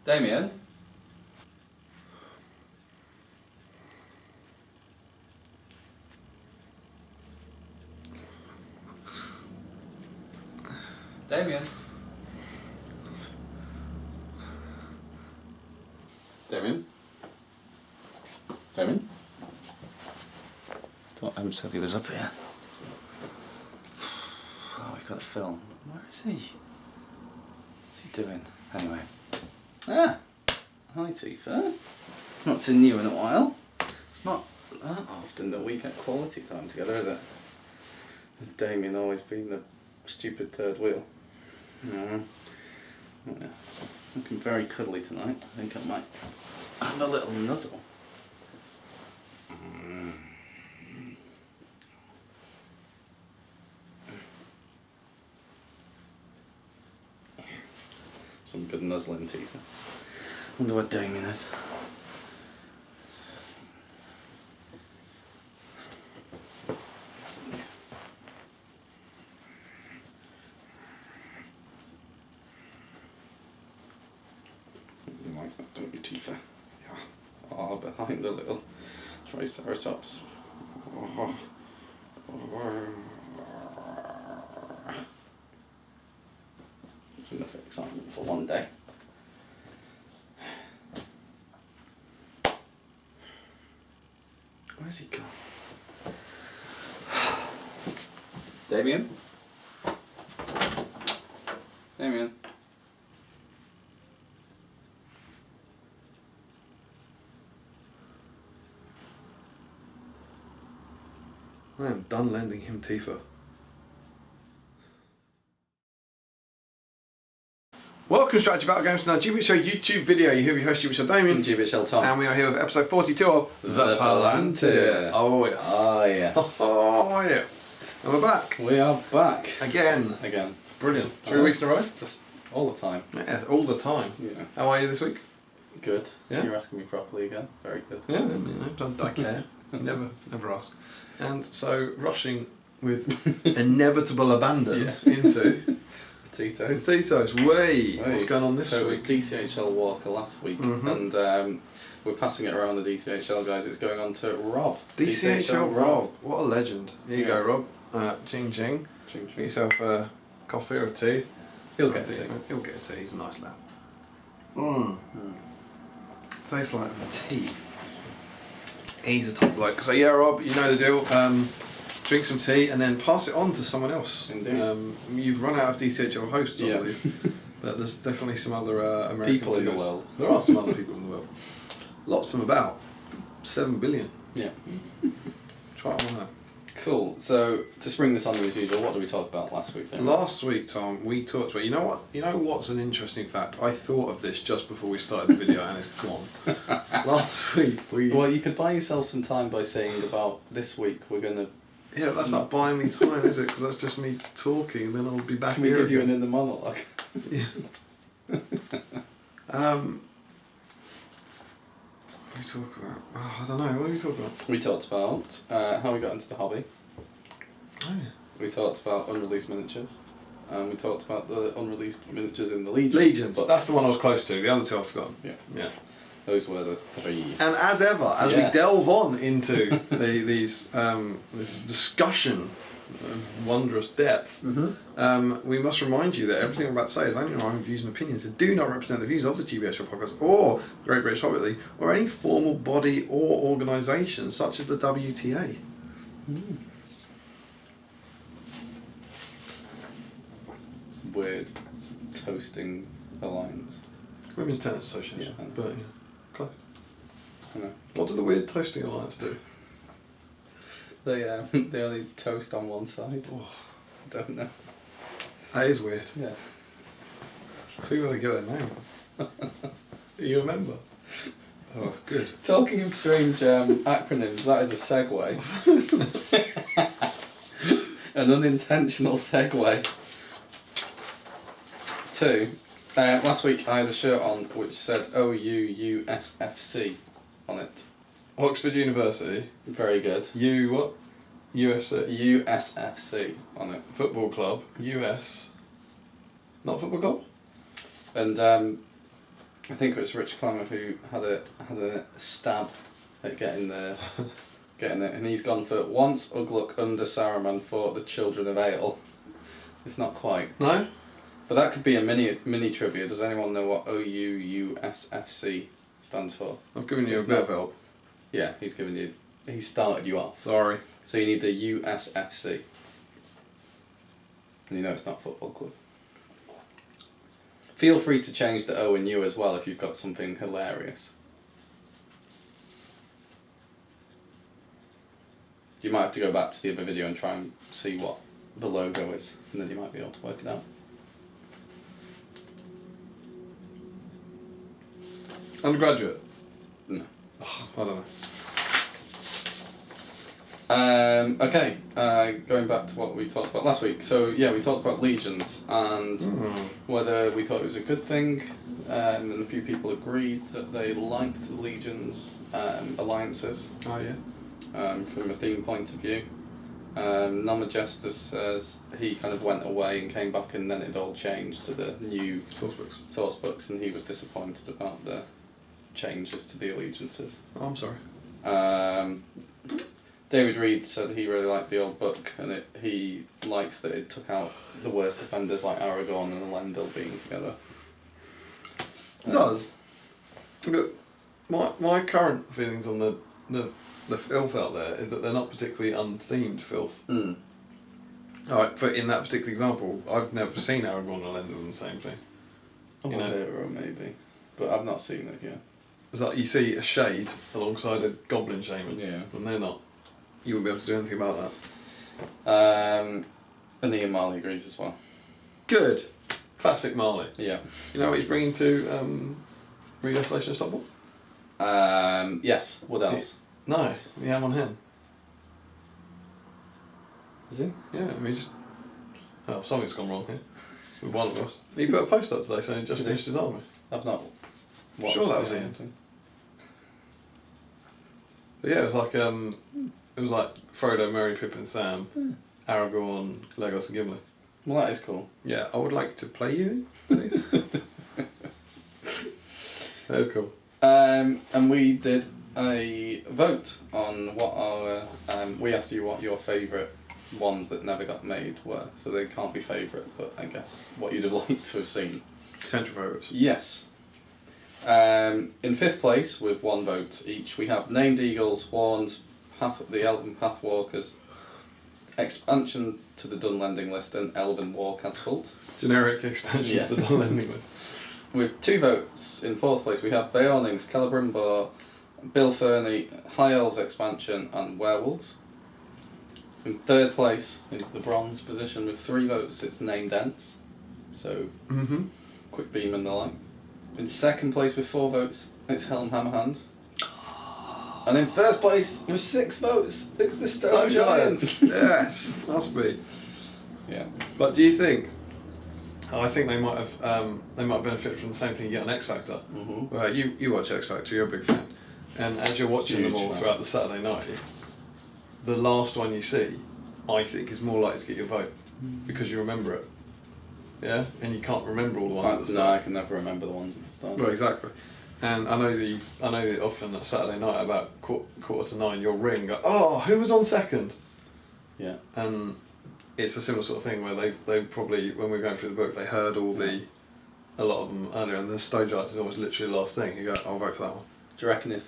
Damian? Damian? Damian? Damian? Thought Em said he was up here. Oh, we got a film. Where is he? What's he doing? Anyway. Ah! Hi, Tifa. Not seen you in a while. It's not that often that we get quality time together, is it? With Damian always being the stupid third wheel. Yeah. Looking very cuddly tonight. I think I might have a little nuzzle. Some good nuzzling, Tifa. Wonder what Damian is. You like that, don't you, Tifa? Yeah. Oh, behind the little triceratops. Oh. It's enough excitement for one day. Where's he gone? Damian? Damian? I am done lending him Tifa. Welcome to Strategy Battle Games, now GBHL YouTube video. You hear your host GBHL Damian And GBHL Tom. and we are here with episode 42 of The Palantir. Oh yes. Ah yes. Oh yes. And we're back. We are back. Again. Brilliant. 3 weeks in a row? Just all the time. Yes, all the time. Yeah. How are you this week? Good. Yeah? You're asking me properly again. Very good. Yeah, I care. Never ask. And so, rushing with inevitable abandon into Potatoes. Potatoes. What's going on this week? So it was week? DCHL Walker last week, and we're passing it around the DCHL guys. It's going on to Rob. DCHL Rob. What a legend. Here you go, Rob. Ching ching. Ching Get ching. yourself a coffee or a tea. He'll get a tea. He'll get a tea. He's a nice lad. Tastes like tea. He's a top bloke. So yeah, Rob, you know the deal. Drink some tea and then pass it on to someone else. Indeed. You've run out of DCHL hosts, I Yeah. believe. But there's definitely some other American People in the figures. world. There are some other people in the world. Lots from about 7 billion. Yeah. Try it on there. Cool. So to spring this on as usual, what did we talk about last week then? Last week, Tom, we talked about, you know what? You know what's an interesting fact? I thought of this just before we started the video and it's gone. Last week we... Well, you could buy yourself some time by saying about this week we're going to... Yeah, that's not buying me time, is it? Because that's just me talking and then I'll be back Can we here give you again. an inner monologue? Yeah. What do we talk about? Oh, I don't know. What do we talk about? We talked about how we got into the hobby. Oh, yeah. We talked about unreleased miniatures. We talked about the unreleased miniatures in the Legions. Legions. That's the one I was close to. The other two I've forgotten. Yeah. Yeah. Those were the three. And as ever, as Yes. we delve on into this discussion of wondrous depth, we must remind you that everything we're about to say is only our own views and opinions that do not represent the views of the GBHL podcast or the Great British Hobbit League or any formal body or organisation such as the WTA. Weird toasting alliance. Women's Tennis Association. Yeah. But, yeah, close. I know. What did the Weird Toasting Alliance do? They only toast on one side. Oh, I don't know. that is weird. Yeah. See where they get their name. You remember? Oh, good. Talking of strange acronyms, that is a segue. An unintentional segue. To last week I had a shirt on which said OUUSFC on it. Oxford University. Very good. What? UFC. USFC on it. Football Club. US. Not Football Club? And I think it was Rich Clemmer who had a stab at getting it, and he's gone for once Ugluk under Saruman fought the children of Ale. It's not quite. No? But that could be a mini trivia. Does anyone know what OUUSFC stands for? I've given you a bit of help. Yeah, he started you off. Sorry. So you need the USFC. And you know it's not football club. Feel free to change the O and U as well if you've got something hilarious. You might have to go back to the other video and try and see what the logo is, and then you might be able to work it out. Undergraduate? No. Oh, I don't know. Okay, going back to what we talked about last week. So yeah, we talked about legions and whether we thought it was a good thing, and a few people agreed that they liked the legions alliances. Oh yeah. From a theme point of view. Non-Majestus says he kind of went away and came back, and then it all changed to the new source books, and he was disappointed about the changes to the allegiances. Oh, I'm sorry. David Reed said he really liked the old book, and he likes that it took out the worst defenders like Aragorn and Elendil being together. It does. Look, my current feelings on the filth out there is that they're not particularly unthemed filth. Mm. Alright, in that particular example, I've never seen Aragorn and Elendil in the same thing. Oh, hero maybe, but I've not seen it yet. It's like you see a shade alongside a goblin shaman, and they're not. You wouldn't be able to do anything about that. And Ian Marley agrees as well. Good. Classic Marley. Yeah. You know what he's bringing to Redestination Stopwell? Yes, Wood Elves. No, the Ham on Hen. Is he? Yeah, I mean, just... Oh, something's gone wrong here. With one of us. He put a post up today saying he just finished his army. I've not watched sure that was Ian. But yeah, it was like Frodo, Merry, Pippin, Sam, Aragorn, Legolas and Gimli. Well, that is cool. Yeah, I would like to play you, please. That is cool. And we did a vote on what our... we asked you what your favourite ones that never got made were. So they can't be favourite, but I guess what you'd have liked to have seen. Potential favourites. Yes. In fifth place, with one vote each, we have Named Eagles, Horns, the Elven Pathwalkers, expansion to the Dunlending list, and Elven War Catapult. Generic expansion to the Dunlending list. With 2 votes in fourth place, we have Beornings, Celebrimbor, Bill Fernie, High Elves expansion, and Werewolves. In third place, in the bronze position, with 3 votes, it's Named Ents. So, Quick Beam and the like. In second place with 4 votes, it's Helm Hammerhand. And in first place with 6 votes, it's the Stone Giants. Yes, must be. Yeah. But do you think? I think they might have benefited from the same thing you get on X Factor. Mm-hmm. Well, you watch X Factor, you're a big fan, and as you're watching them all throughout the Saturday night, the last one you see, I think, is more likely to get your vote because you remember it. Yeah, and you can't remember all the ones at the start. No, I can never remember the ones at the start. Well, exactly. And I know that often at Saturday night about quarter to 9, you'll ring and go, oh, who was on second? Yeah. And it's a similar sort of thing where they probably, when we were going through the book, they heard a lot of them earlier, and the Stone Giants is always literally the last thing. You go, I'll vote for that one. Do you reckon if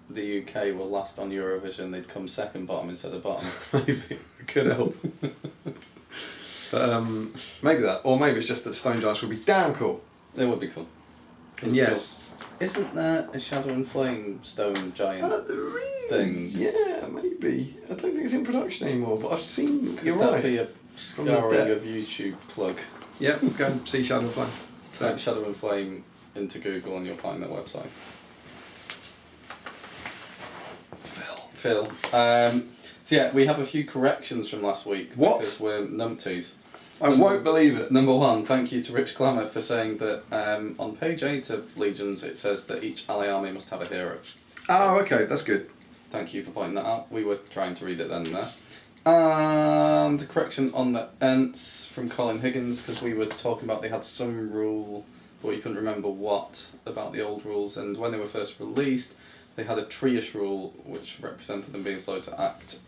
the UK were last on Eurovision, they'd come second bottom instead of bottom? Maybe. It could help. But maybe that. Or maybe it's just that Stone Giants would be damn cool. They would be cool. And yes. Isn't there a Shadow and Flame Stone Giant there thing? is. Yeah, maybe. I don't think it's in production anymore, but I've seen... You're Could right. that be a scouring of YouTube plug? Yep, go and see Shadow and Flame. Type Shadow and Flame into Google and you'll find their website. Phil. So yeah, we have a few corrections from last week. What? Because we're numpties. I won't believe it. Number 1, thank you to Rich Clemmer for saying that on page 8 of Legions it says that each ally army must have a hero. Oh, okay, that's good. Thank you for pointing that out. We were trying to read it then and there. And a correction on the Ents from Colin Higgins, because we were talking about they had some rule, but you couldn't remember what about the old rules. And when they were first released, they had a tree-ish rule which represented them being slow to act.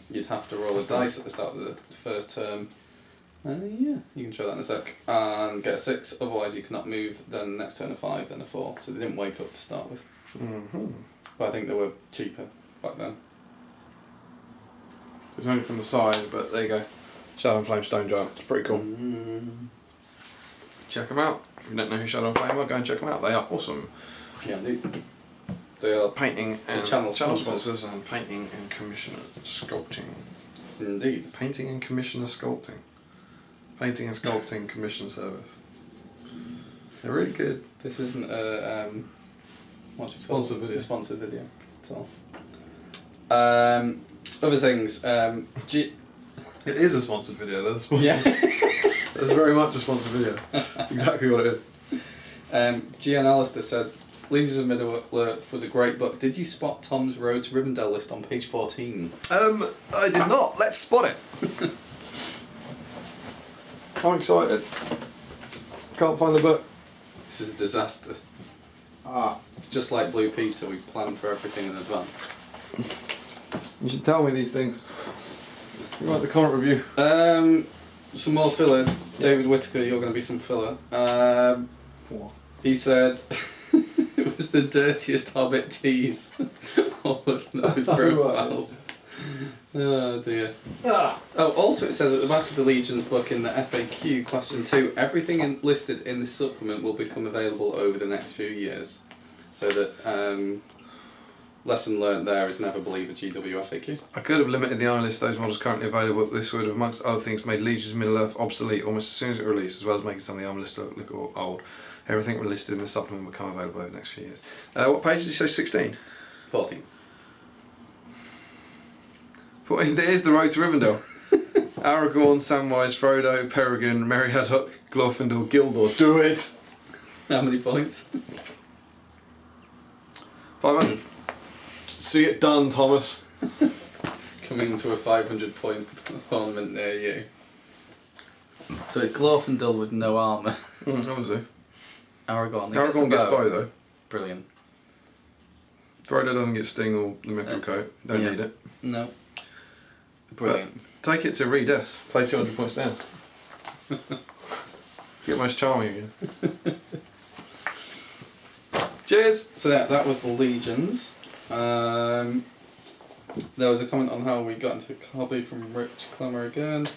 You'd have to roll a dice at the start of the first term. Yeah, you can show that in a sec. And get a 6, otherwise you cannot move, then next turn a 5, then a 4. So they didn't wake up to start with. Mm-hmm. But I think they were cheaper back then. It's only from the side, but there you go. Shadow and Flame Stone Giant. It's pretty cool. Check them out. If you don't know who Shadow and Flame are, go and check them out. They are awesome. Yeah, indeed. They are painting and channel sponsors and painting and commissioner sculpting. Indeed. Painting and commissioner sculpting. Painting and sculpting commission service. They're really good. This isn't a what do you call Sponsored video. A sponsored video at all. Other things. It is a sponsored video. There's a sponsored. Yeah. There's very much a sponsored video. That's exactly what it is. Gian Alistair said, Legions of Middle-earth was a great book. Did you spot Tom's Road to Rivendell list on page 14? I did not. Let's spot it. I'm excited. Can't find the book. This is a disaster. Ah. It's just like Blue Peter, we planned for everything in advance. You should tell me these things. You want the comment review? Some more filler. David Whittaker, you're going to be some filler. What? He said it was the dirtiest Hobbit tease. All of those profiles. Oh dear. Ah. Oh, also it says at the back of the Legion's book in the FAQ, question 2, everything listed in this supplement will become available over the next few years. So that lesson learnt there is never believe a GW FAQ. I could have limited the iron list to those models currently available. This would have, amongst other things, made Legions of Middle-earth obsolete almost as soon as it released, as well as making some of the armor lists look old. Everything listed in the supplement will become available over the next few years. What page did you say? 16? 14. 14. There is the road to Rivendell. Aragorn, Samwise, Frodo, Peregrine, Meriadoc, Glorfindel, Gildor. Do it! How many points? 500. See it done, Thomas. Coming to a 500 point tournament near you. So it's Glorfindel with no armour. Obviously. Aragorn. Aragorn gets bow though. Brilliant. Frodo doesn't get sting or the mithril coat. Don't need it. No. Brilliant. But take it to Redes. Play 200 points down. Get most charming again. Cheers! So that was the Legions. There was a comment on how we got into hobby from Rich Clemmer again.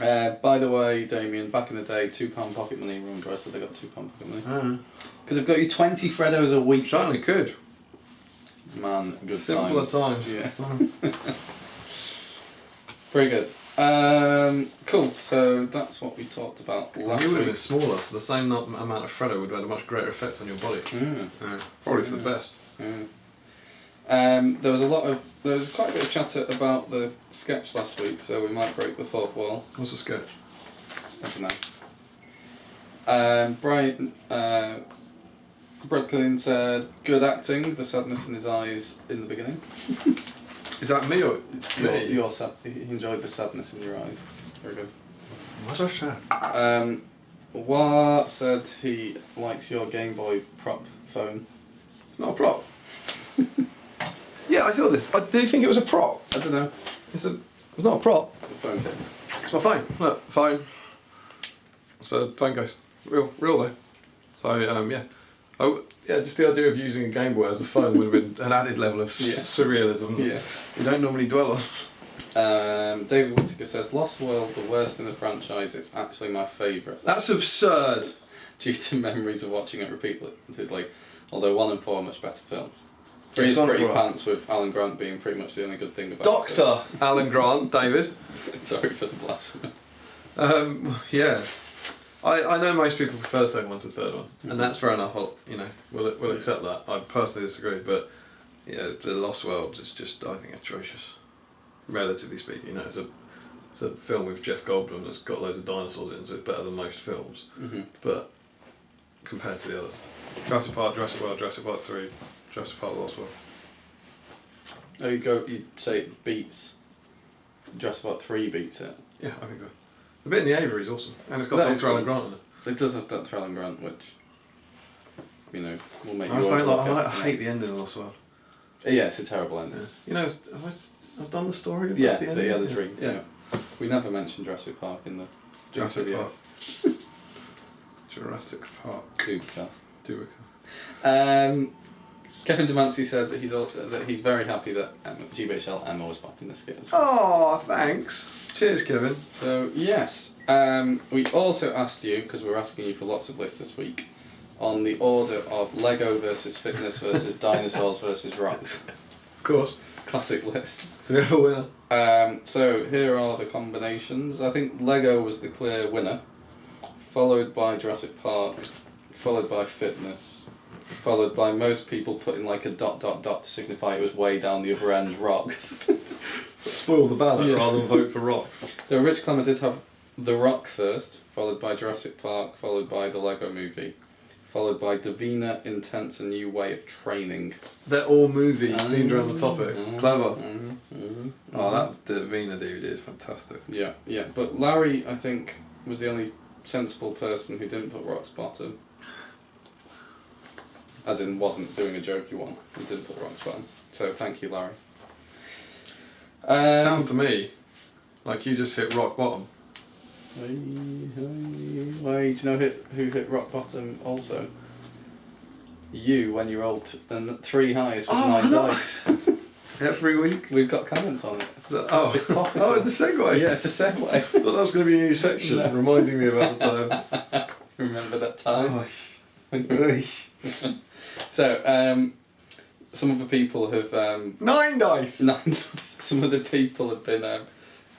By the way, Damian, back in the day, £2 pocket money, remember I said they got £2 pocket money? Could have got you 20 Freddos a week. Certainly could. Man, good Simpler times. Yeah. Very good. Cool, so that's what we talked about last You would have been week. smaller, so the same amount of Freddo would have had a much greater effect on your body. Probably for the best. There was quite a bit of chatter about the sketch last week, so we might break the fourth wall. What's the sketch? I don't know. Brian, Brad Cullen said, good acting, the sadness in his eyes in the beginning. Is that me or He enjoyed the sadness in your eyes. Very good. What's that sad? Wah said he likes your Game Boy prop phone. It's not a prop. Yeah, I thought this. Did you think it was a prop? I don't know. It's not a prop. The phone case. It's my phone. Look, phone. So phone case. Real though. So yeah. Oh yeah, just the idea of using a Game Boy as a phone would have been an added level of surrealism. Yeah. We don't normally dwell on. David Whittaker says, Lost World, the worst in the franchise, it's actually my favourite. That's absurd. Due to memories of watching it repeatedly, although 1 and 4 are much better films. 3 is pretty pants, with Alan Grant being pretty much the only good thing about it. Dr. Alan Grant, David. Sorry for the blasphemy. Yeah. I know most people prefer the second one to the third one, and that's fair enough. We'll accept that. I personally disagree, but yeah, the Lost World is just, I think, atrocious, relatively speaking. You know, it's a film with Jeff Goldblum that's got loads of dinosaurs in, so it's better than most films. But compared to the others, Jurassic Park, Jurassic World, Jurassic Park 3, Jurassic Park: The Lost World. Oh, you say it beats. Jurassic Park 3 beats it. Yeah, I think so. The bit in the aviary is awesome, and it's got Dr. Alan Grant in it. It does have that trailing grunt, which, you know, will make I was you like, overlook I everything hate else. the ending of Lost World. Yeah, it's a terrible ending. Yeah. You know, I've done the story about Yeah, the ending. the dream. Yeah. We never mentioned Jurassic Park in the Jurassic videos. Park. Jurassic Park. Duca. Kevin Demancey said that he's very happy that GBHL Emma was back in the skit as well. Oh, thanks. Cheers, Kevin. So, yes. We also asked you, because we're asking you for lots of lists this week, on the order of Lego versus fitness versus dinosaurs versus rocks. Of course. Classic list. So we have a winner. So here are the combinations. I think Lego was the clear winner, followed by Jurassic Park, followed by fitness, followed by most people putting like a ... to signify it was way down the other end, rocks. Spoil the ballot rather than vote for rocks. The Rich Clemmer did have The Rock first, followed by Jurassic Park, followed by the Lego Movie, followed by Davina Intense, A New Way of Training. They're all movies themed around the topics. Clever. Oh, that Davina DVD is fantastic. Yeah. But Larry, I think, was the only sensible person who didn't put Rock's Bottom. As in, wasn't doing a jokey one. He didn't put Rock's Bottom. So, thank you, Larry. Sounds to me like you just hit rock bottom. Why do you know who hit rock bottom also? You, when you rolled 3 highs with 9 dice. Every week? We've got comments on it. It's topical. Oh, it's a segue? Yeah, it's a segue. I thought that was going to be a new section, reminding me about the time. Remember that time? Oh. So, some of the people have... 9 dice! 9 dice. Some of the people have been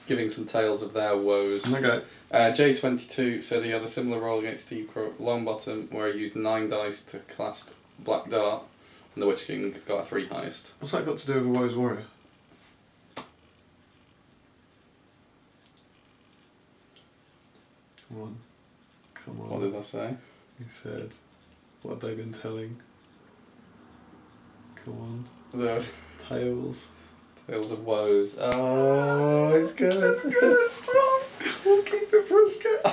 giving some tales of their woes. Okay. J22 said he had a similar roll against Steve Crook Longbottom, where he used 9 dice to cast Black Dart, and the Witch King got a 3 highest. What's that got to do with a Woes Warrior? Come on. What did I say? He said, what have they been telling? Come on. So, Tales. Tales of Woes. Oh, it's good. It's good, it's strong. We'll keep it for a skit.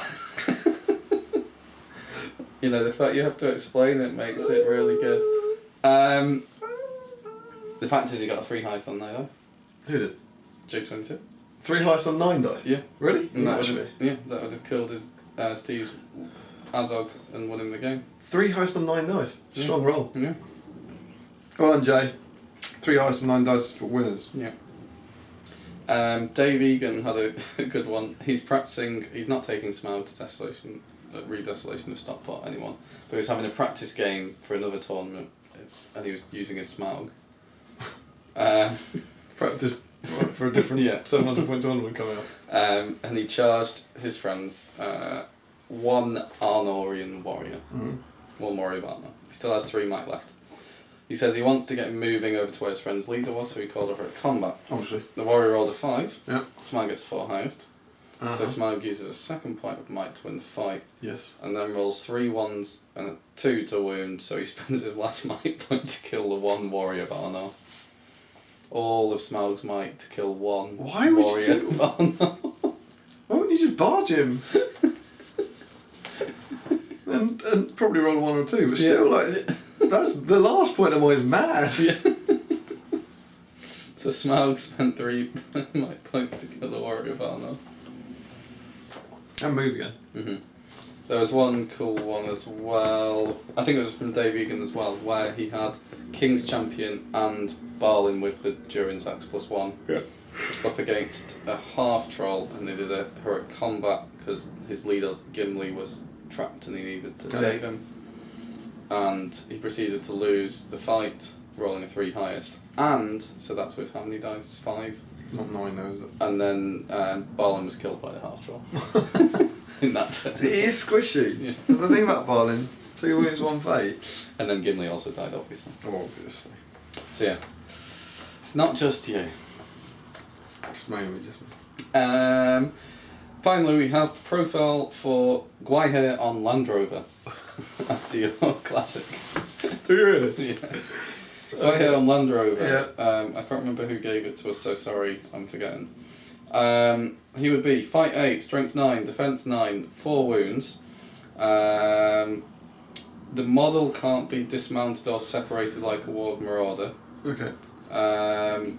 You know, the fact you have to explain it makes it really good. The fact is he got a 3 highest on 9 dice. Who did? J22. 3 highest on 9 dice? Yeah. Really? And that would have killed his Steve's Azog and won him the game. 3 highest on 9 dice. Strong roll. Yeah. Well done, Jay. 3 highest on 9 dice for winners. Yeah. Dave Egan had a good one. He's practicing. He's not taking Smaug to Redesolation of Stockport anymore. But he was having a practice game for another tournament, and he was using his Smaug. Practice for a different 700 point tournament coming up. And he charged his friends 1 Arnorian warrior. Mm-hmm. 1 warrior of Arnor. He still has 3 might left. He says he wants to get him moving over to where his friend's leader was, so he called over at combat. Obviously. The warrior rolled a 5. Yeah. Smaug gets 4 highest. So Smaug uses a 2nd point of might to win the fight. Yes. And then rolls 3 1s and a 2 to wound, so he spends his last might point to kill the 1 warrior of Arnor. All of Smaug's might to kill 1 Why would warrior you of Arnor. Why wouldn't you just barge him? and probably roll 1 or 2, but still, like, that's the last point of mine is mad. Yeah. So Smaug spent 3 might points to kill the warrior of Arnor. And move again. Mm-hmm. There was one cool one as well. I think it was from Dave Egan as well, where he had King's Champion and Balin with the Durin's Axe +1 up against a half troll, and they did a heroic combat because his leader Gimli was trapped and he needed to save him. And he proceeded to lose the fight, rolling a 3 highest. And so that's with how many dice? 5. Not 9 though, is it? And then Balin was killed by the half troll. In that sense. It is squishy. Yeah. The thing about Balin, 2 wounds, 1 fate. And then Gimli also died, obviously. Oh, obviously. So yeah, it's not just you. It's mainly just me. Finally, we have profile for Gwyhair on Land Rover. After your classic. Do you really? Yeah. Gwyhair on Land Rover. Yeah. I can't remember who gave it to us, so sorry, I'm forgetting. He would be Fight 8, Strength 9, Defense 9, 4 wounds, The model can't be dismounted or separated like a Warg Marauder. Okay.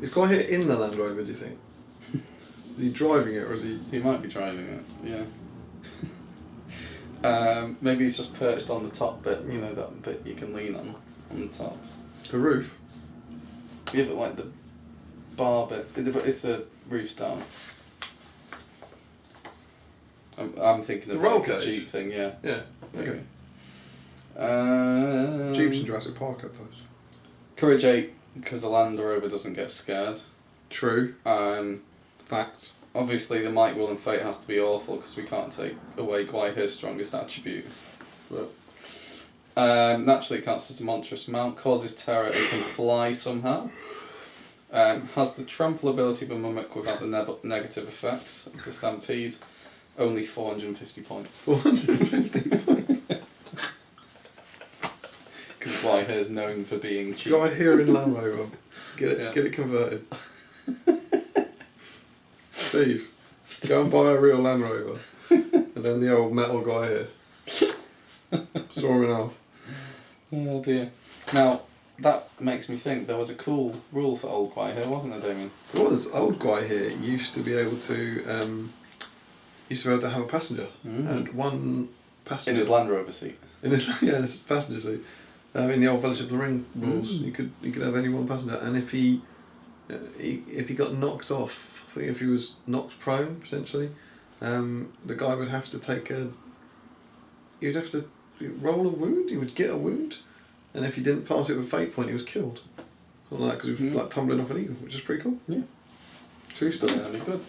Is Guy here in the Land Rover, do you think? Is he driving it or is he... He might be driving it, yeah. Maybe he's just perched on the top bit, you know, that bit you can lean on the top. The roof? Yeah, but like the bar bit, if the roof's down. I'm thinking of the roll like a cage? Jeep thing, yeah. Yeah, okay. Jeeps in Jurassic Park, I thought. Courage 8, because the Land Rover doesn't get scared. True. Facts. Obviously, the Might, Will and Fate has to be awful because we can't take away Gwaihere's strongest attribute. But naturally, it counts as a monstrous mount, causes terror, and can fly somehow. Has the trample ability of a mimic without the negative effects. The Stampede, only 450 points. 450 points. Because Gwaihere's known for being cheap. Guy here in Land Rover. Get it converted. Steve, go and buy a real Land Rover. And then the old metal guy here. Storming off. Oh dear. Now, that makes me think there was a cool rule for old Gwaihere, wasn't there, Damian? There was. Old guy here used to be able to have a passenger. And one passenger... In his Land Rover seat. In his passenger seat. In the old Fellowship of the Ring rules, you could have any one passenger, and if he got knocked off, I think if he was knocked prone potentially, the guy would have to roll a wound. He would get a wound, and if he didn't pass it with a fate point, he was killed. Something like that, because he was like tumbling off an eagle, which is pretty cool. Yeah, 2-star. Yeah, that'd be good.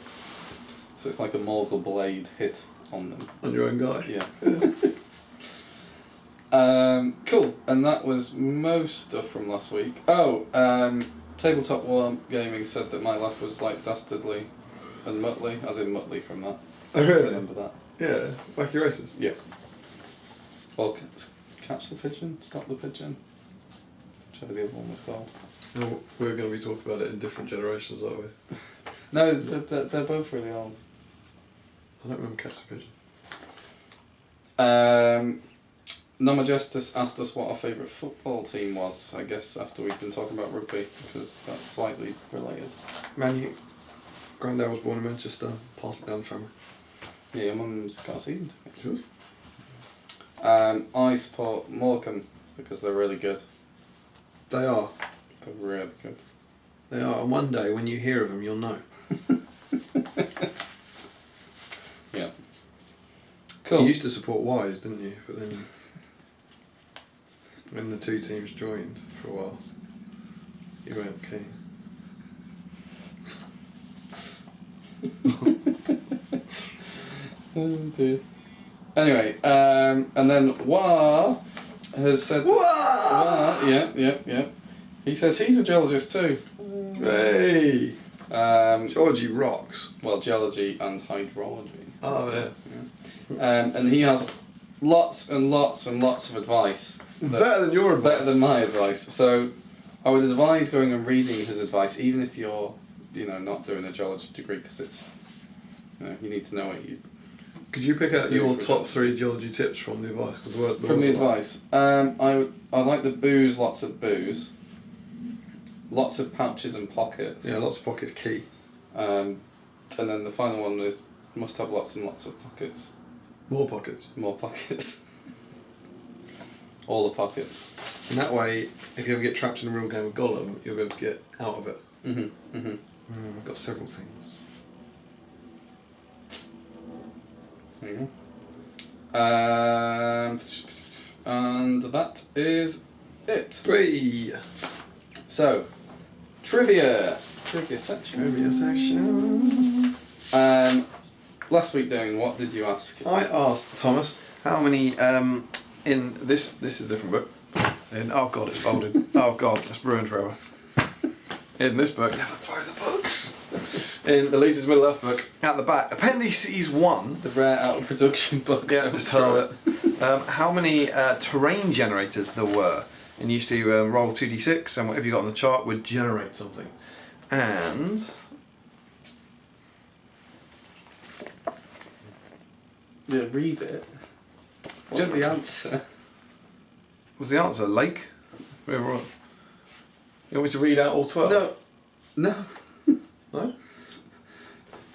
So it's like a Morgul blade hit on them. On your own guy. Yeah. Cool, and that was most stuff from last week. Tabletop War Gaming said that my laugh was like dastardly and muttly, as in muttly from that. Oh really? I remember that. Yeah, wacky races. Yeah. Or catch the pigeon, stop the pigeon, whichever the other one was called. No, we're going to be talking about it in different generations, aren't we? No, they're both really old. I don't remember Catch the Pigeon. Noma Justice asked us what our favourite football team was, I guess after we've been talking about rugby, because that's slightly related. Man U. Granddad was born in Manchester, passed it down the family. Yeah, your mum's got a season ticket. She does. I support Morecambe because they're really good. They are. They're really good. They are, and one day when you hear of them, you'll know. Yeah. Cool. You used to support Wise, didn't you? But then, when the two teams joined for a while, you weren't keen. Oh dear. Anyway, and then Wah has said... Wah! Yeah. He says he's a geologist too. Hey! Geology rocks. Well, geology and hydrology. Oh, yeah. And he has lots and lots and lots of advice. Better than your advice. Better than my advice. So I would advise going and reading his advice, even if you're, not doing a geology degree, because it's, you need to know what you... Could you pick out your top 3 geology tips from the advice? From the advice? I like the booze, lots of booze. Lots of pouches and pockets. Yeah, lots of pockets key. And then the final one is must have lots and lots of pockets. More pockets. More pockets. All the pockets. And that way, if you ever get trapped in a real game of Gollum, you'll be able to get out of it. I've got several things. There you go. And that is it. 3. So, trivia section. Last week, Damian, what did you ask? I asked Thomas how many in this is a different book. Oh god, it's folded. Oh god, that's ruined forever. In this book, never throw the books. In the Legions of Middle Earth book, at the back, Appendices 1. The rare out of production book. Yeah, just hurl it. How many terrain generators there were. And you used to roll 2d6, and whatever you got on the chart would generate something. And... Yeah, read it. What's the answer? What's the answer? Lake? River? You want me to read out all 12? No. No?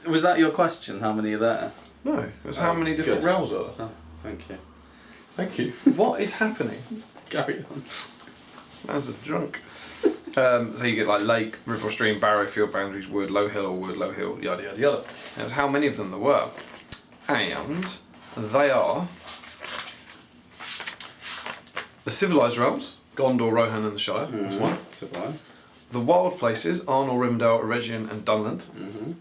Was that your question? How many are there? No. It was how many different realms are there? Oh, thank you. Thank you. What is happening? Carry on. This man's a drunk. So you get like lake, river or stream, barrow, field boundaries, wood, low hill or wood, low hill, yada yada yada. And it was how many of them there were. And they are the civilised realms, Gondor, Rohan and the Shire, that's one. Civilised. The wild places, Arnor, Rimdale, Eregion and Dunland. Mm-hmm.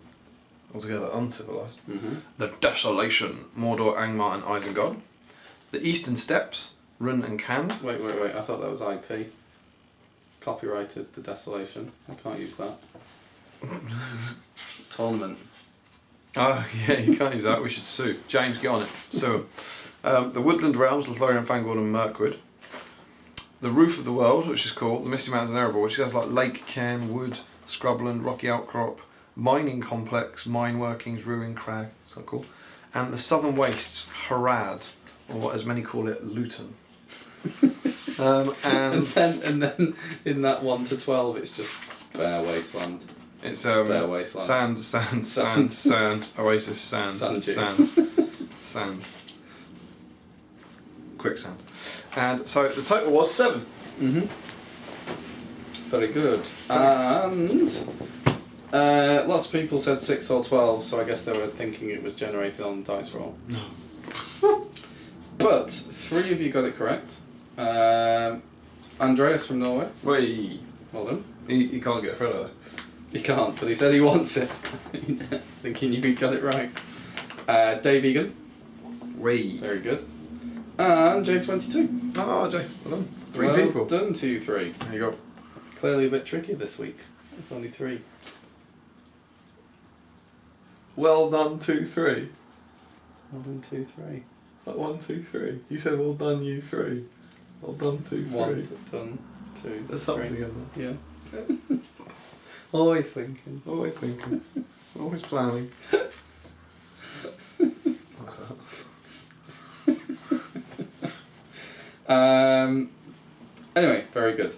Altogether uncivilised. Mm-hmm. The Desolation, Mordor, Angmar and Isengard. The Eastern Steppes, Run and Cand. Wait. I thought that was IP. Copyrighted, The Desolation. I can't use that. Tournament. Oh, yeah, you can't use that. We should sue. James, get on it. Sue him. The Woodland Realms, Lothlorien, Fangorn and Mirkwood. The Roof of the World, which is called the Misty Mountains and Erebor, which has like Lake, Cairn, Wood, Scrubland, Rocky Outcrop, Mining Complex, Mine Workings, Ruin, Crag. It's quite cool. And the Southern Wastes, Harad, or as many call it, Luton. And then in that 1 to 12, it's just bare wasteland. It's bare wasteland. Sand, oasis, sand. Quicksand. And so the total was 7. Mm-hmm. Very good. Thanks. And lots of people said 6 or 12, so I guess they were thinking it was generated on dice roll. No. But 3 of you got it correct. Andreas from Norway. Wait. Well done. He can't get Frodo though. He can't, but he said he wants it. I think he knew he got it right. Dave Egan. Wait. Very good. And J22. Oh, Jay. Well done. 3 well people. Done, 2, 3. There you go. Clearly a bit tricky this week. If only 3. Well done, 2, 3. Well done, 2, 3. Like 1, 2, 3. You said well done, you 3. Well done, 2, 3. 1 done, 2. There's 3. something in there. Yeah. Always thinking. Always thinking. Always planning. Anyway, very good.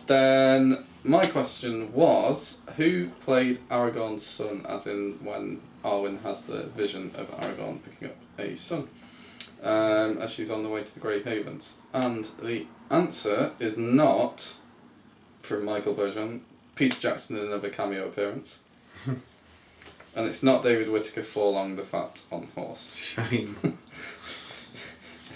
Then my question was, who played Aragorn's son, as in when Arwen has the vision of Aragorn picking up a son, as she's on the way to the Grey Havens? And the answer is not, from Michael Bergeron, Peter Jackson in another cameo appearance. And it's not David Whittaker Forlong the Fat on Horse. Shame.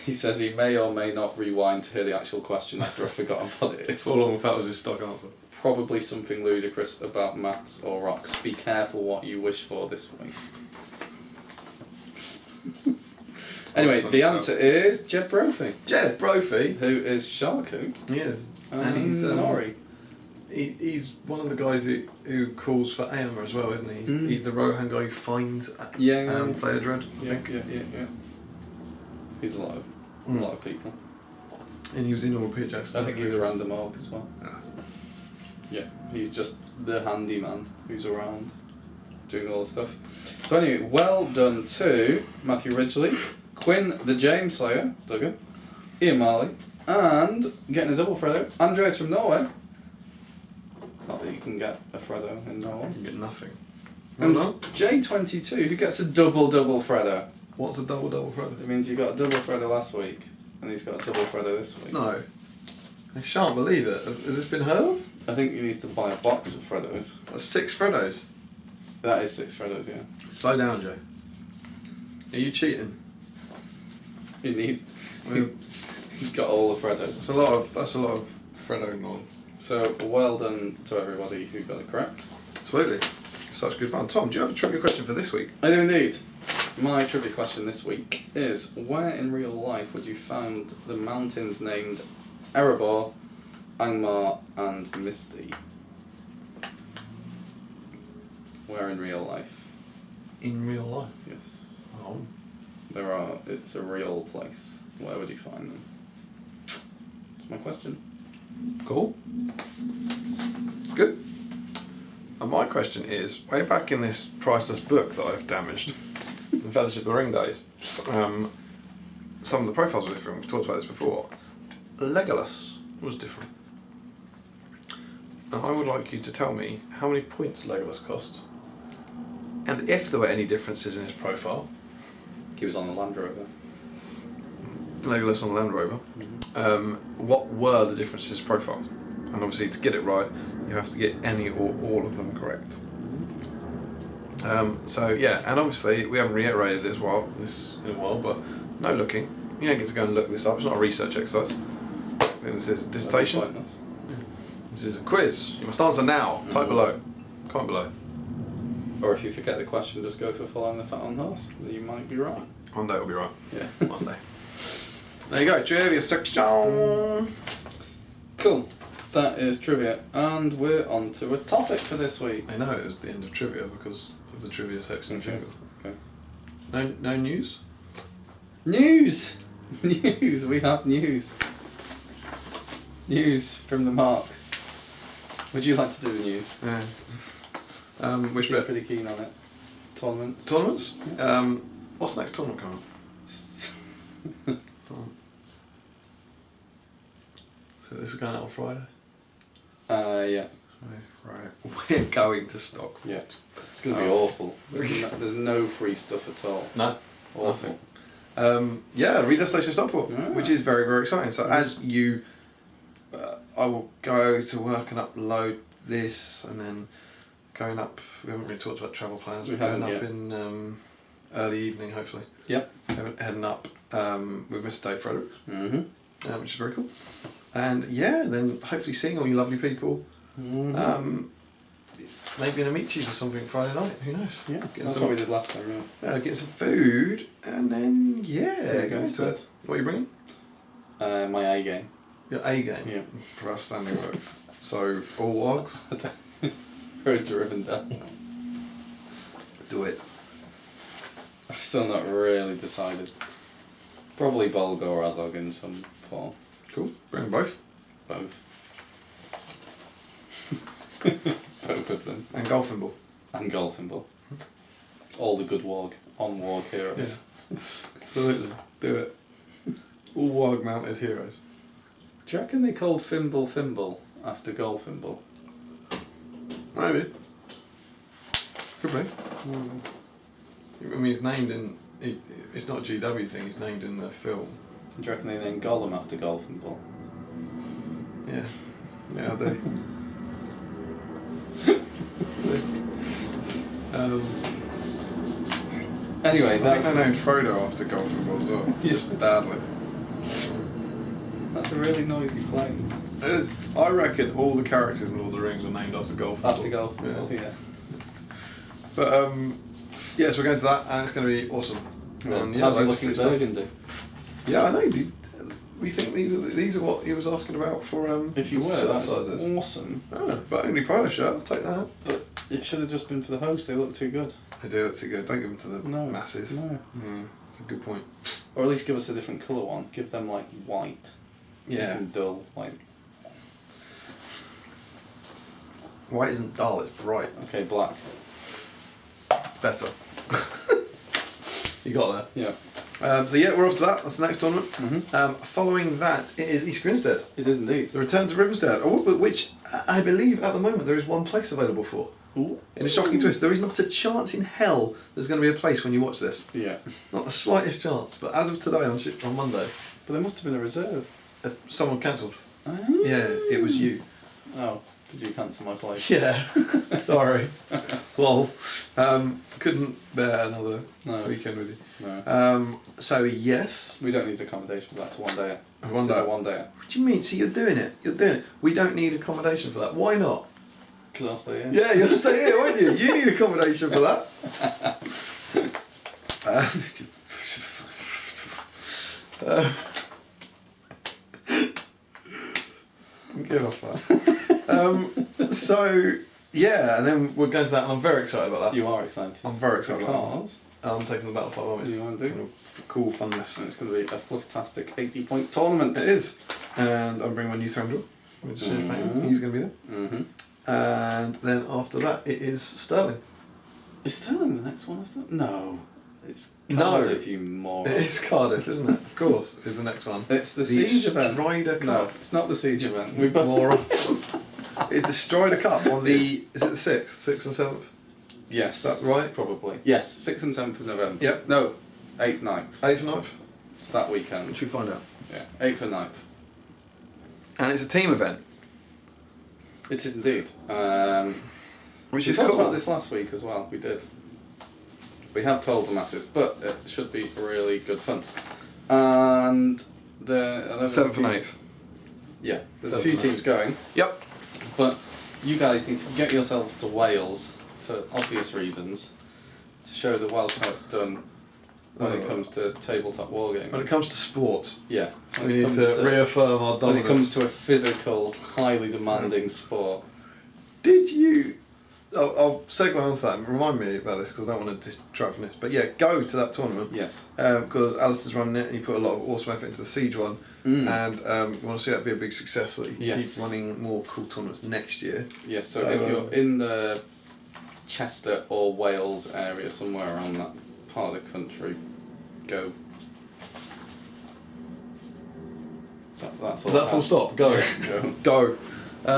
He says he may or may not rewind to hear the actual question after I've forgotten what it is. All if that was his stock answer. Probably something ludicrous about maths or rocks. Be careful what you wish for this week. Anyway, the answer is Jed Brophy. Jed Brophy? Who is Sharku. He is. And he's Nori. He's one of the guys who calls for Aomer as well, isn't he? He's the Rohan guy who finds Theodred, I think. Yeah. He's a lot of people. And he was in all Peter Jackson. I think he's a random orc as well. Ah. Yeah, he's just the handyman who's around doing all the stuff. So anyway, well done to Matthew Ridgely, Quinn the James Slayer, Duggan, Ian Marley, and getting a double Frodo, Andreas from Norway. Not that you can get a Frodo in Norway. You can get nothing. And Well done. J22, who gets a double Frodo. What's a double Frodo? It means you got a double Frodo last week, and he's got a double Frodo this week. No. I shan't believe it. Has this been heard of? I think he needs to buy a box of Frodos. That's 6 Frodos. That is 6 Frodos, yeah. Slow down, Joe. Are you cheating? You need. I mean, He's got all the Frodos. that's a lot of Frodo knowledge. So well done to everybody who got it correct. Absolutely. Such good fun. Tom, do you have a trivia question for this week? I do indeed. My trivia question this week is, where in real life would you find the mountains named Erebor, Angmar and Misty? Where in real life? In real life? Yes. Oh. It's a real place. Where would you find them? That's my question. Cool. Good. And my question is, way back in this priceless book that I've damaged, The Fellowship of the Ring Days, some of the profiles were different. We've talked about this before. Legolas was different. And I would like you to tell me how many points Legolas cost, and if there were any differences in his profile. He was on the Land Rover. Legolas on the Land Rover. What were the differences in his profile? And obviously, to get it right, you have to get any or all of them correct. So yeah, and obviously we haven't reiterated this in a while, but no looking. You don't get to go and look this up. It's not a research exercise. Then this is dissertation. This is a quiz. You must answer now. Type below. Comment below. Or if you forget the question, just go for following the fat on horse. You might be right. One day it'll be right. Yeah. One day. There you go. Trivia section. Cool. That is trivia, and we're on to a topic for this week. I know it was the end of trivia because of the trivia section. Okay. Okay. No news. News. News. We have news. News from the Mark. Would you like to do the news? Yeah. Which You're bit? pretty keen on it. Tournaments. Tournaments? Yeah. What's the next tournament coming up? So this is going out on Friday? Yeah. Right. We're going to stock. Yeah. It's going to be awful. There's no free stuff at all. No. Awful. Yeah, Redestination Stockport, Yeah. which is very, very exciting. So as you... I will go to work and upload this, and then going up... We haven't really talked about travel plans. We're going up in early evening, hopefully. Yep. Heading up with Mr. Dave Fredericks, which is very cool. And yeah, then hopefully seeing all you lovely people. Maybe gonna meet you for something Friday night. Who knows? Yeah, that's what we did last time. Yeah. Get some food and then go into it. What are you bringing? My A game. Your A game. Yeah. For outstanding work. So all wargs. Road to Rivendell. Do it. I've still not really decided. Probably Bolgar or Azog in some form. Cool. Bring them both. Both. Both of them. And golfing ball. And golfing ball. All the good warg heroes. Yeah. Absolutely. Do it. All warg mounted heroes. Do you reckon they called Fimble after golfing ball? Maybe. Could be. I mean, he's named in... It's not a GW thing, he's named in the film. Do you reckon they named Gollum after golfing ball? Yeah. Yeah, they... Anyway, I think they named Frodo after golfing ball as well. Just badly. That's a really noisy plane. It is. I reckon all the characters in Lord of the Rings were named after golfing ball. After golfing ball, yeah. But yeah, so we're going to that, and it's going to be awesome. Well, And, how do you loads look of at free Burgundy? Yeah, I know. We think these are what he was asking about for If you were, shirt that's sizes. awesome. Oh, but only polo shirt. I'll take that. But it should have just been for the host. They look too good. I do look too good. Don't give them to the No. masses. No. Yeah, that's a good point. Or at least give us a different colour one. Give them like white. Yeah. Something dull, like. White isn't dull. It's bright. Okay, black. Better. You got that. Yeah. So yeah, we're off to that. That's the next tournament. Mm-hmm. Following that, it is East Grinstead. It is indeed. The return to Riversdale, which I believe at the moment there is one place available for. Ooh. In a shocking twist, there is not a chance in hell there's going to be a place when you watch this. Yeah. Not the slightest chance. But as of today, on Monday, But there must have been a reserve. someone cancelled. Ah. Yeah, it was you. Oh, did you cancel my place? Yeah. Sorry. Well, couldn't bear another weekend with you. No. So yes. We don't need accommodation for that. It's one day. One day. One day. What do you mean? See, you're doing it. You're doing it. We don't need accommodation for that. Why not? Because I'll stay here. Yeah, you'll stay here, won't you? You need accommodation for that. Get off that. So yeah, and then we're going to that, and I'm very excited about that. You are excited. I'm very excited about Because that. I'm taking the Battle 5 Armies. You want to do? Cool, fun list. it's going to be a fluff-tastic 80-point tournament. It is, and I'm bringing my new Throne Door, which is he's going to be there. Mm-hmm. And then after that, it is Sterling. Is Sterling the next one after? No. It's No. Cardiff, you moron. It is Cardiff, isn't it? Of course, is the next one. It's the Siege event. Strider Cup. No, it's not the Siege event. We Moron. It's the Strider Cup on the... Is it the 6th and 7th? Yes. Is that right? Probably. Yes, 6th and 7th of November. Yep. No, 8th, 9th. 8th and 9th? It's that weekend. Should we find out? Yeah, 8th and 9th. And it's a team event. It is indeed. Which We is talked cool. about this last week as well. We did. We have told the masses, but it should be really good fun. And the 7th and 8th. Yeah, there's a 7th few and teams going, Yep. but you guys need to get yourselves to Wales for obvious reasons to show the world how it's done when it comes to tabletop wargaming. When it comes to sport, Yeah, when we it need comes to reaffirm our when it dominance. comes to a physical, highly demanding sport. Did you... I'll segue on to that and remind me about this because I don't want to distract from this. But yeah, go to that tournament. Yes. Because Alistair's running it and he put a lot of awesome effort into the Siege one. And we want to see that be a big success so that you can Yes. keep running more cool tournaments next year. Yes, so if you're in the Chester or Wales area, somewhere around that part of the country, go. That's all. Is that full stop? Go. Yeah, go. Go.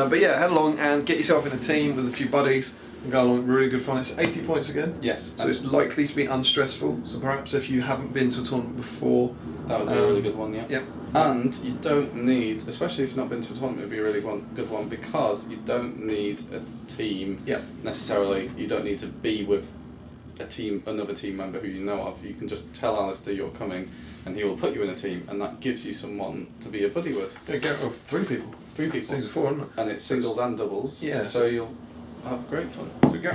But yeah, head along and get yourself in a team with a few buddies and go along. Really good fun. It's 80 points again. Yes. So it's likely to be unstressful. So perhaps if you haven't been to a tournament before, That would be a really good one, yeah. Yep. And you don't need, especially if you've not been to a tournament, it would be a really good one because you don't need a team Yep. necessarily. You don't need to be with another team member who you know of. You can just tell Alistair you're coming and he will put you in a team and that gives you someone to be a buddy with. yeah, get 3 people. 3 people. Teams of 4, isn't it? And it's singles and doubles. Yeah. So you'll have great fun. So go.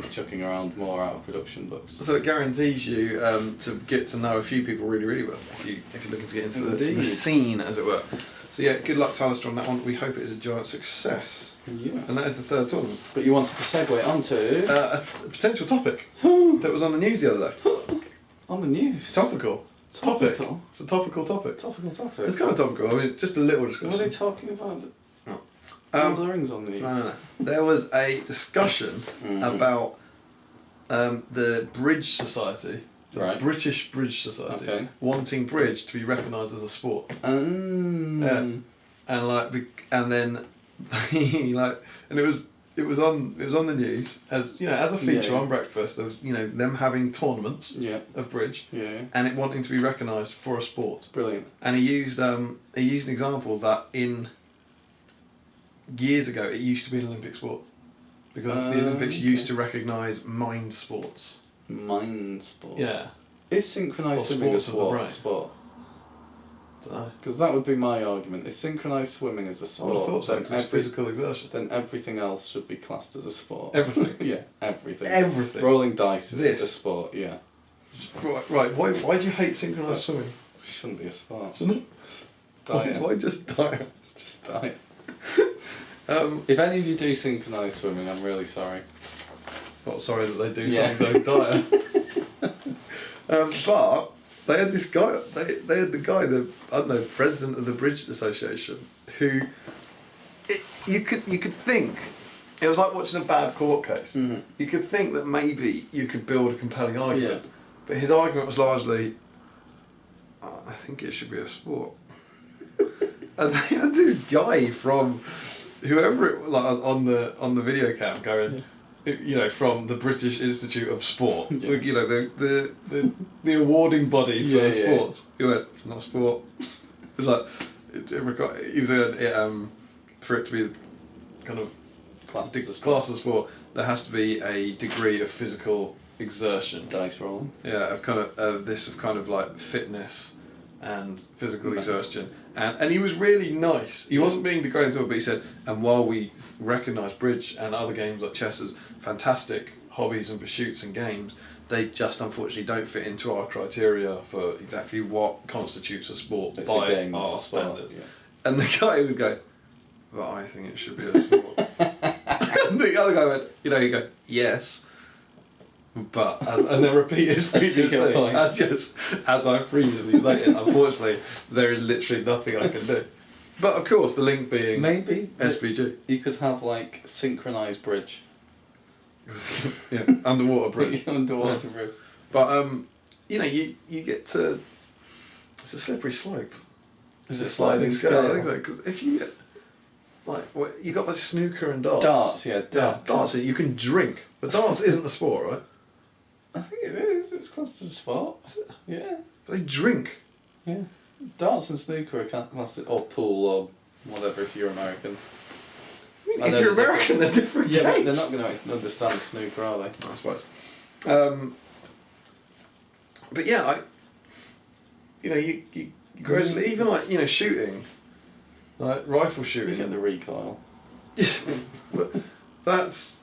Chucking around more out of production books. So it guarantees you to get to know a few people really, really well if you're looking to get into the Indeed. scene, as it were. So yeah, good luck to Alistair on that one. We hope it is a giant success. Yes. And that is the 3rd tournament. But you wanted to segue onto A potential topic that was on the news the other day. on the news. Topical. Topical. Topic. It's a topical topic. Topical topic. It's kind of topical. I mean, just a little discussion. What are they talking about? Oh. Lord of the Rings on the news. No. There was a discussion about the Bridge Society, the Right. British Bridge Society, Okay. wanting bridge to be recognised as a sport. Yeah. And then and it was on the news as as a feature Yeah. on breakfast of them having tournaments Yeah. of bridge Yeah. and it wanting to be recognised for a sport. Brilliant. And he used an example that in years ago it used to be an Olympic sport because the Olympics okay. used to recognise mind sports. Mind sport. Yeah. Is synchronised Or swimming a sports of the brain. sport? Don't know. Because that would be my argument. If synchronised swimming is a I would sport, have thought so, then, 'cause it's physical exertion. then everything else should be classed as a sport. Everything. Yeah, everything. Everything. Rolling dice is This. a sport, yeah. Right. Why do you hate synchronised swimming? It shouldn't be a sport. Shouldn't it? Diet. Why just diet? It's just diet. Um, If any of you do synchronised swimming, I'm really sorry. sorry that they do Yeah. something diet. But they had this guy. They had the guy, the president of the Bridge Association, who you could think it was like watching a bad court case. Mhm. You could think that maybe you could build a compelling argument, Yeah. but his argument was largely, I think it should be a sport. And they had this guy from whoever it on the video cam going. From the British Institute of Sport, Yeah. the awarding body for Yeah, yeah. sports. He went, it's not sport. It's like he was for it to be kind of Classed as a sport. class of sport. There has to be a degree of physical exertion. Dice rolling. Yeah, of kind of like fitness and physical exertion. And he was really nice. He wasn't being degrading at all, but he said, and while we recognise bridge and other games like chess as fantastic hobbies and pursuits and games, they just unfortunately don't fit into our criteria for exactly what constitutes a sport It's by a game, not our a sport. standards. Yes. And the guy would go, but I think it should be a sport. And the other guy went, you go, yes. But and then repeat his previous see your thing. point. As I previously stated, unfortunately, there is literally nothing I can do. But of course, the link being Maybe SBG. you could have like synchronised bridge. Yeah, underwater bridge. Underwater bridge. But you know, you get to. It's a slippery slope. Is it sliding scale? I think so. Because if you get like you got like snooker and darts. Darts, yeah. Darts. You can drink, but darts isn't a sport, right? I think it is. It's classed as a sport. Is it? Yeah. But they drink. Yeah. Darts and snooker are classed as, or pool or whatever if you're American. If you're American, they're different games. Yeah, but they're not going to understand snooker, are they? I suppose. But yeah, you gradually, even like, shooting, like rifle shooting. You get the recoil. But that's,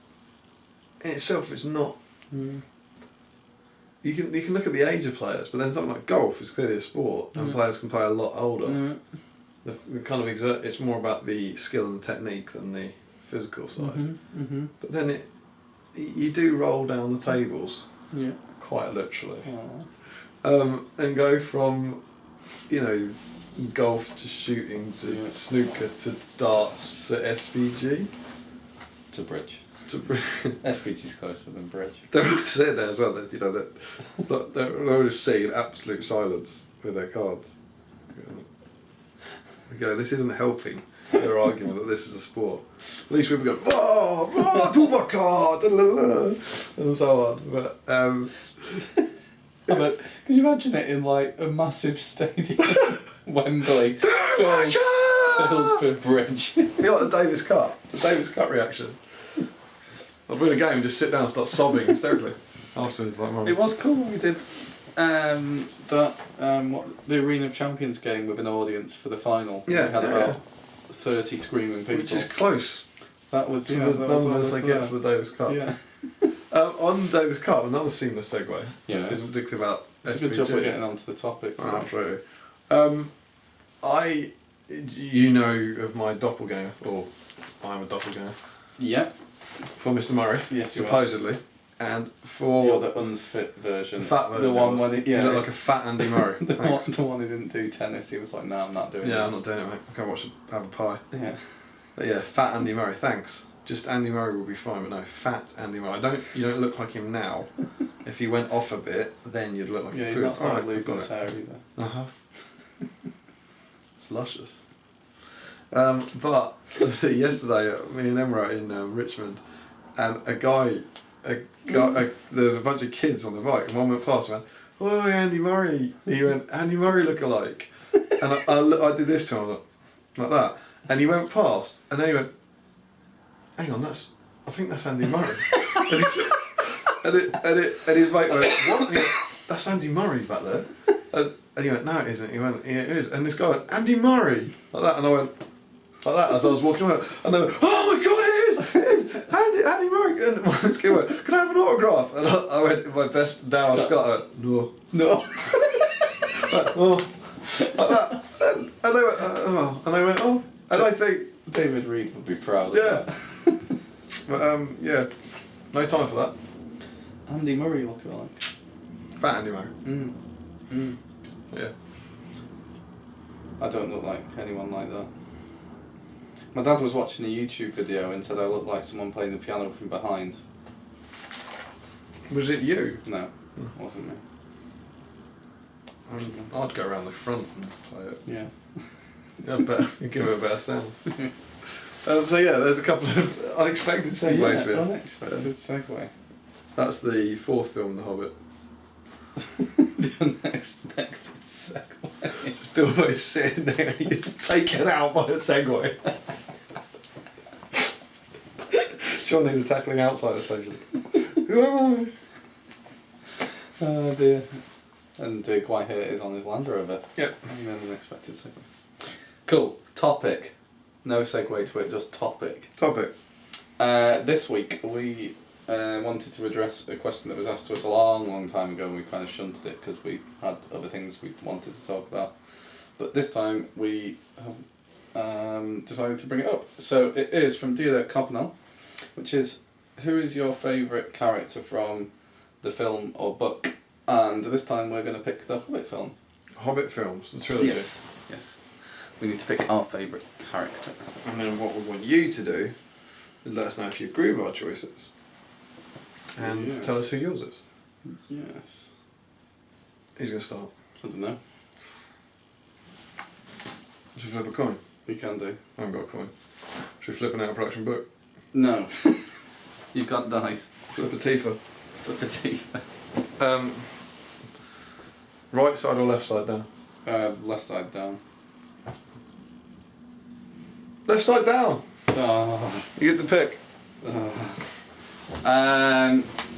in itself, it's not... You can look at the age of players, but then something like golf is clearly a sport, and players can play a lot older. The kind of it's more about the skill and the technique than the physical side. But then you do roll down the tables, quite literally, and go from, golf to shooting to snooker to darts to SBG to bridge. to SBG's closer than bridge. They're all sitting there as well. That it's not, they're all just sitting in absolute silence with their cards. This isn't helping their argument that this is a sport. At least we've gone, pull my card, and so on. But but can you imagine it in like a massive stadium, Wembley, filled for bridge? Be like the Davis Cup reaction. I'll win a game and just sit down and start sobbing hysterically afterwards. Like, it was cool. We did the Arena of Champions game with an audience for the final. Yeah, we had about 30 screaming people, which is close. That was to the numbers they get for the Davis Cup. Yeah. On the Davis Cup, another seamless segue. Yeah, is particularly about it's SBG. a good job we're getting onto the topic. Absolutely. Of my doppelganger, or I'm a doppelganger. Yeah. For Mr. Murray, yes, supposedly, and for you're the unfit version, the fat version, the one when you look like a fat Andy Murray. the one who didn't do tennis. He was like, "No, I'm not doing it." Yeah, I'm not doing it, mate. I can't have a pie. Yeah. But yeah, fat Andy Murray. Thanks. Just Andy Murray will be fine, but no, fat Andy Murray. You don't look like him now. If you went off a bit, then you'd look like a he's not started losing his hair either. It's luscious. But yesterday, me and Emma were in Richmond, and a guy, there's a bunch of kids on the bike, and one went past and went, "Oh, Andy Murray." He went, "Andy Murray lookalike." And I did this to him, like that, and he went past, and then he went, "Hang on, I think that's Andy Murray." and his mate went, "What?" And he went, "That's Andy Murray back there." And he went, "No, it isn't." He went, "Yeah, it is." And this guy went, "Andy Murray," like that, and I went, like that, as I was walking away, and they went, "Oh my God, it is Andy Murray!" And this kid went, "Can I have an autograph?" And I went in my best Dow Scott. I went, "No." Like, "Oh," like that, and they went, "Oh," and I went, "Oh," and I think David Reed would be proud. Yeah. But yeah, no time for that. Andy Murray look like. Fat Andy Murray. Yeah. I don't look like anyone like that. My dad was watching a YouTube video and said I looked like someone playing the piano from behind. Was it you? No, it wasn't me. I'd go around the front and play it. Yeah. Give it a better sound. So yeah, there's a couple of unexpected segues here. Unexpected segue. That's the fourth film, The Hobbit. The unexpected segue. Just Bilbo's sitting there and he gets taken out by a segue. Johnny the tackling outsider socially. Who am I? Oh dear. And Guy here is on his Land Rover. Yep. And then unexpected segue. Cool. Topic. No segue to it, just topic. This week we wanted to address a question that was asked to us a long time ago, and we kind of shunted it because we had other things we wanted to talk about. But this time we have decided to bring it up. So it is from Dealer Cobnell, which is, who is your favourite character from the film or book? And this time we're going to pick the Hobbit film. Hobbit films, the trilogy. Yes. We need to pick our favourite character. And then what we want you to do is let us know if you agree with our choices. And tell us who yours is. Yes. Who's going to start? I don't know. Should we flip a coin? You can do. I haven't got a coin. Should we flip an out of production book? No. You've got dice. Flip a Tifa. Flip a Tifa. Right side or left side down? Left side down. Left side down! Oh. You get to pick.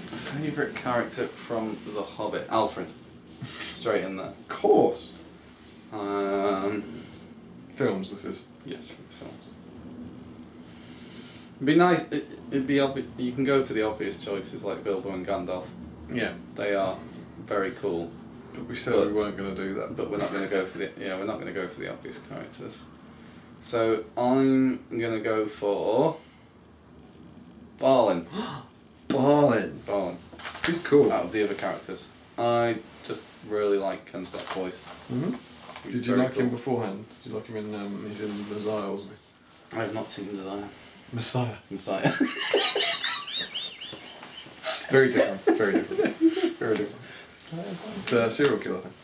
Favourite character from The Hobbit? Alfred. Straight in there. Of course. Films, this is. Yes, from the films. It'd be nice. It'd be obvious. You can go for the obvious choices like Bilbo and Gandalf. Yeah. They are very cool. But we said we weren't going to do that. But we're not going to go for the. Yeah, we're not going to go for the obvious characters. So I'm going to go for Balin. Balin. Good call. Out of the other characters, I just really like Ken Stock's voice. Mm-hmm. Did you like him beforehand? Did you like him in? He's in Messiah, wasn't he? I have not seen Messiah. Messiah. Very different. Very different. Very different. It's a serial killer thing.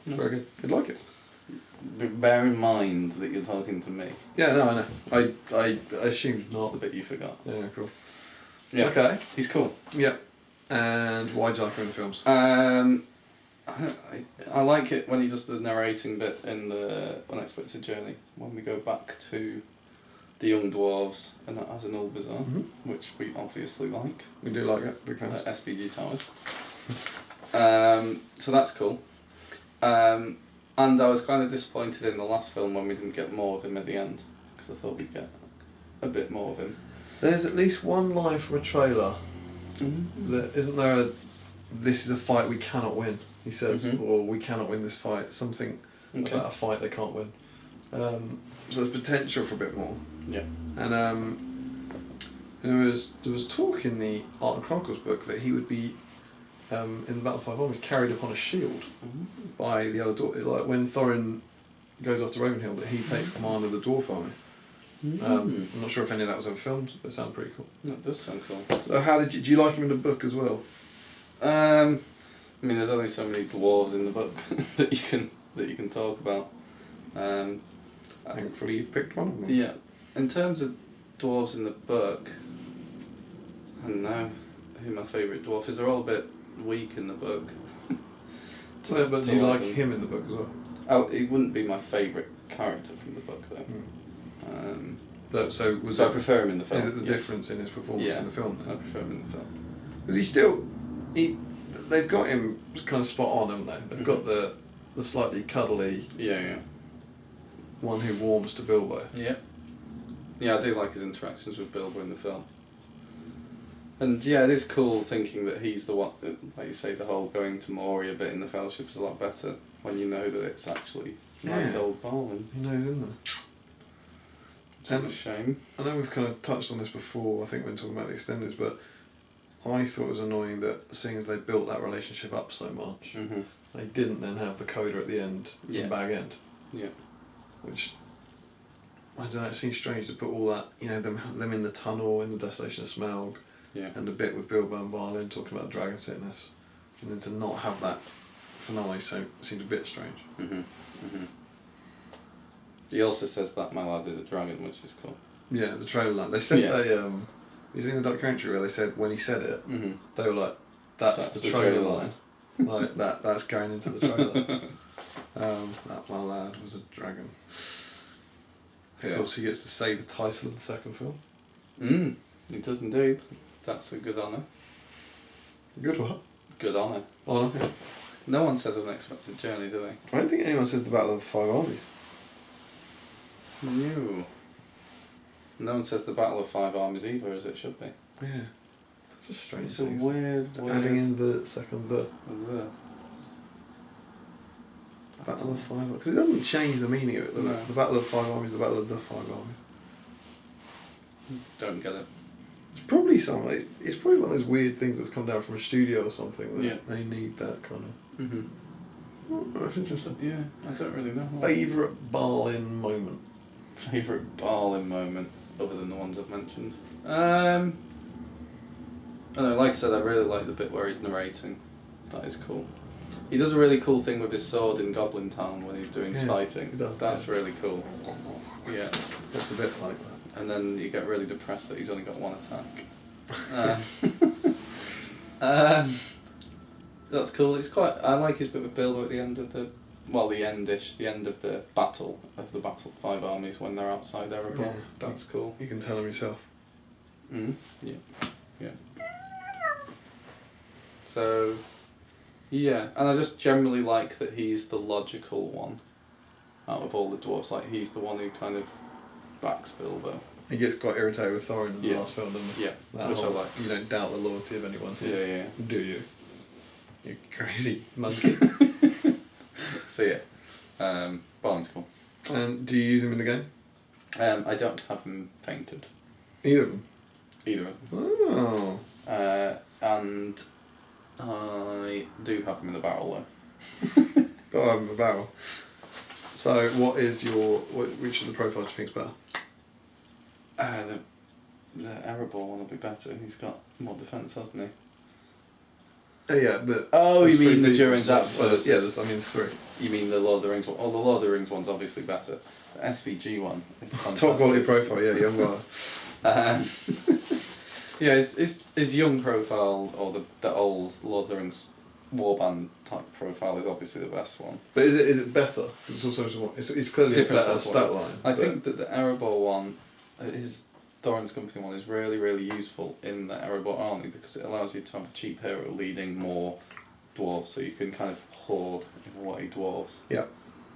It's very good. You'd like it. But bear in mind that you're talking to me. Yeah, no, I know. I assumed not. That's the bit you forgot. Yeah, cool. Yeah. Okay. He's cool. Yeah. And why do you like him in the films? I like it when he does the narrating bit in the Unexpected Journey, when we go back to the young dwarves and as an old bazaar, which we obviously like. We do like it, big fans. SBG Towers. So that's cool. And I was kind of disappointed in the last film when we didn't get more of him at the end, because I thought we'd get a bit more of him. There's at least one line from a trailer. That isn't there a "this is a fight we cannot win," he says, or "we cannot win this fight," something about a fight they can't win. So there's potential for a bit more. Yeah. And there was talk in the Art and Chronicles book that he would be in the Battle of Five Armies carried upon a shield by the other dwarf. Like when Thorin goes off to Ravenhill, that he takes command of the dwarf army. I'm not sure if any of that was ever filmed, but it sounded pretty cool. That does sound cool. So how do you like him in the book as well? I mean, there's only so many dwarves in the book that you can talk about. Thankfully, you've picked one of them. Yeah, in terms of dwarves in the book, I don't know who my favourite dwarf is. They're all a bit weak in the book. But do you like him in the book as well? Oh, he wouldn't be my favourite character from the book though. So I prefer him in the film. Is it the difference in his performance in the film? I prefer him in the film. Because they've got him kind of spot on, haven't they? They've got the slightly cuddly one who warms to Bilbo. Yeah. Yeah, I do like his interactions with Bilbo in the film. And yeah, it is cool thinking that he's the one, like you say, the whole going to Moria bit in the Fellowship is a lot better when you know that it's actually nice old Balin. He knows, isn't there? Which is a shame. I know we've kind of touched on this before, I think, when talking about the extenders, but I thought it was annoying that seeing as they built that relationship up so much, they didn't then have the coda at the end, the Bag End. Yeah. Which, I don't know, it seems strange to put all that, them in the tunnel, in the Desolation of Smaug, and the bit with Bilbo and Balin talking about dragon sickness, and then to not have that finale seemed a bit strange. He also says that my lad is a dragon, which is cool. Yeah, the trailer line. They said he's in a documentary where they said when he said it, they were like, that's the trailer line. Like that's going into the trailer. That my lad was a dragon. Of course, he gets to say the title of the second film. He does indeed. That's a good honour. Good what? Good honour. Honour, yeah. No one says Unexpected Journey, do they? I don't think anyone says the Battle of the Five Armies. No. No one says the Battle of Five Armies either, as it should be. Yeah. That's a strange It's thing. a weird... Adding in the second the. Battle of Five Armies. Because it doesn't change the meaning of it, does it? The Battle of Five Armies, the Battle of the Five Armies. Don't get it. It's probably something. It's probably one of those weird things that's come down from a studio or something that they need that kind of. Oh, that's interesting. Yeah, I don't really know. Favourite Balin moment? Favourite Balin moment, other than the ones I've mentioned? I don't know, like I said, I really like the bit where he's narrating. That is cool. He does a really cool thing with his sword in Goblin Town when he's doing his fighting. That's really cool. Yeah. Looks a bit like that. And then you get really depressed that he's only got one attack. That's cool. It's quite. I like his bit with Bilbo at the end of the end of the battle 5 armies when they're outside Erebor. Yeah, that's cool. You can tell him yourself. Yeah. So, yeah, and I just generally like that he's the logical one out of all the dwarves. Like, he's the one who kind of backs Bilbo. He gets quite irritated with Thorin in the last film, doesn't he? Yeah, which I like. You don't doubt the loyalty of anyone here. Yeah. Do you? You crazy monkey. So yeah, Balin's cool. And do you use him in the game? I don't have him painted. Either of them? Either of them. Oh. And I do have him in the barrel though. Got to have him in the barrel. So which of the profiles do you think's better? The Erebor one will be better. He's got more defence, hasn't he? Yeah, but... Oh, you mean the Durin's Axe? There's 3. You mean the Lord of the Rings one? Oh, the Lord of the Rings one's obviously better. The SBG one is fantastic. Top quality profile, yeah, young guy. Yeah, his young profile, or the old Lord of the Rings warband type profile is obviously the best one. But is it better? It's also it's clearly different a better stat line. I think that the Erebor one, his Thorin's Company one, is really, really useful in the Erebor army because it allows you to have a cheap hero leading more dwarves, so you can kind of hoard in a way dwarves. Yeah.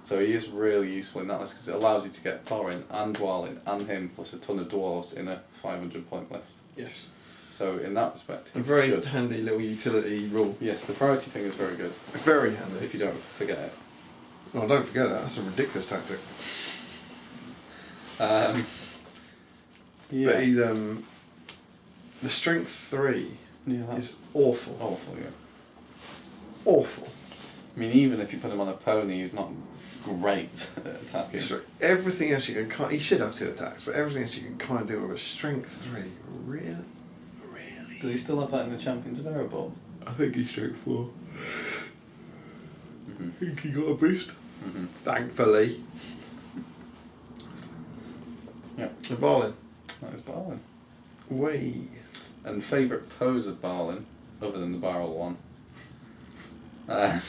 So he is really useful in that list because it allows you to get Thorin and Dwalin and him plus a ton of dwarves in a 500 point list. Yes. So in that respect, a very good. Handy little utility rule. Yes, the priority thing is very good. It's very handy. If you don't forget it. Well, don't forget that. That's a ridiculous tactic. Yeah. But he's the strength 3 is awful. Awful, yeah. Awful. I mean, even if you put him on a pony, he's not great at attacking. Everything else you can he should have 2 attacks, but everything else you can kind of do with a strength 3. Really? Does he still have that in the Champions of Erebor? I think he's strength 4. I think he got a boost. Thankfully. Yeah. And Balin. That is Balin. Way. And favourite pose of Balin, other than the barrel one. I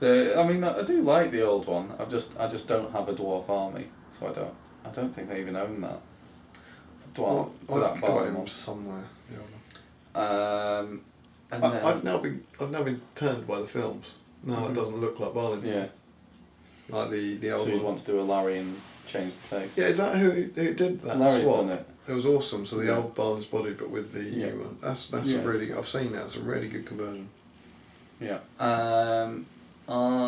do like the old one. I just don't have a dwarf army, so I don't think they even own that. I've got him somewhere. And I've now been turned by the films. No, it doesn't look like Balin. Yeah. Like the old. So you'd want to do a Larry and change the face. Yeah, is that who did that? Larry's swap? done it. It was awesome. So the old Balin's body, but with the new one. That's a really. I've seen that. It's a really good conversion. Yeah. I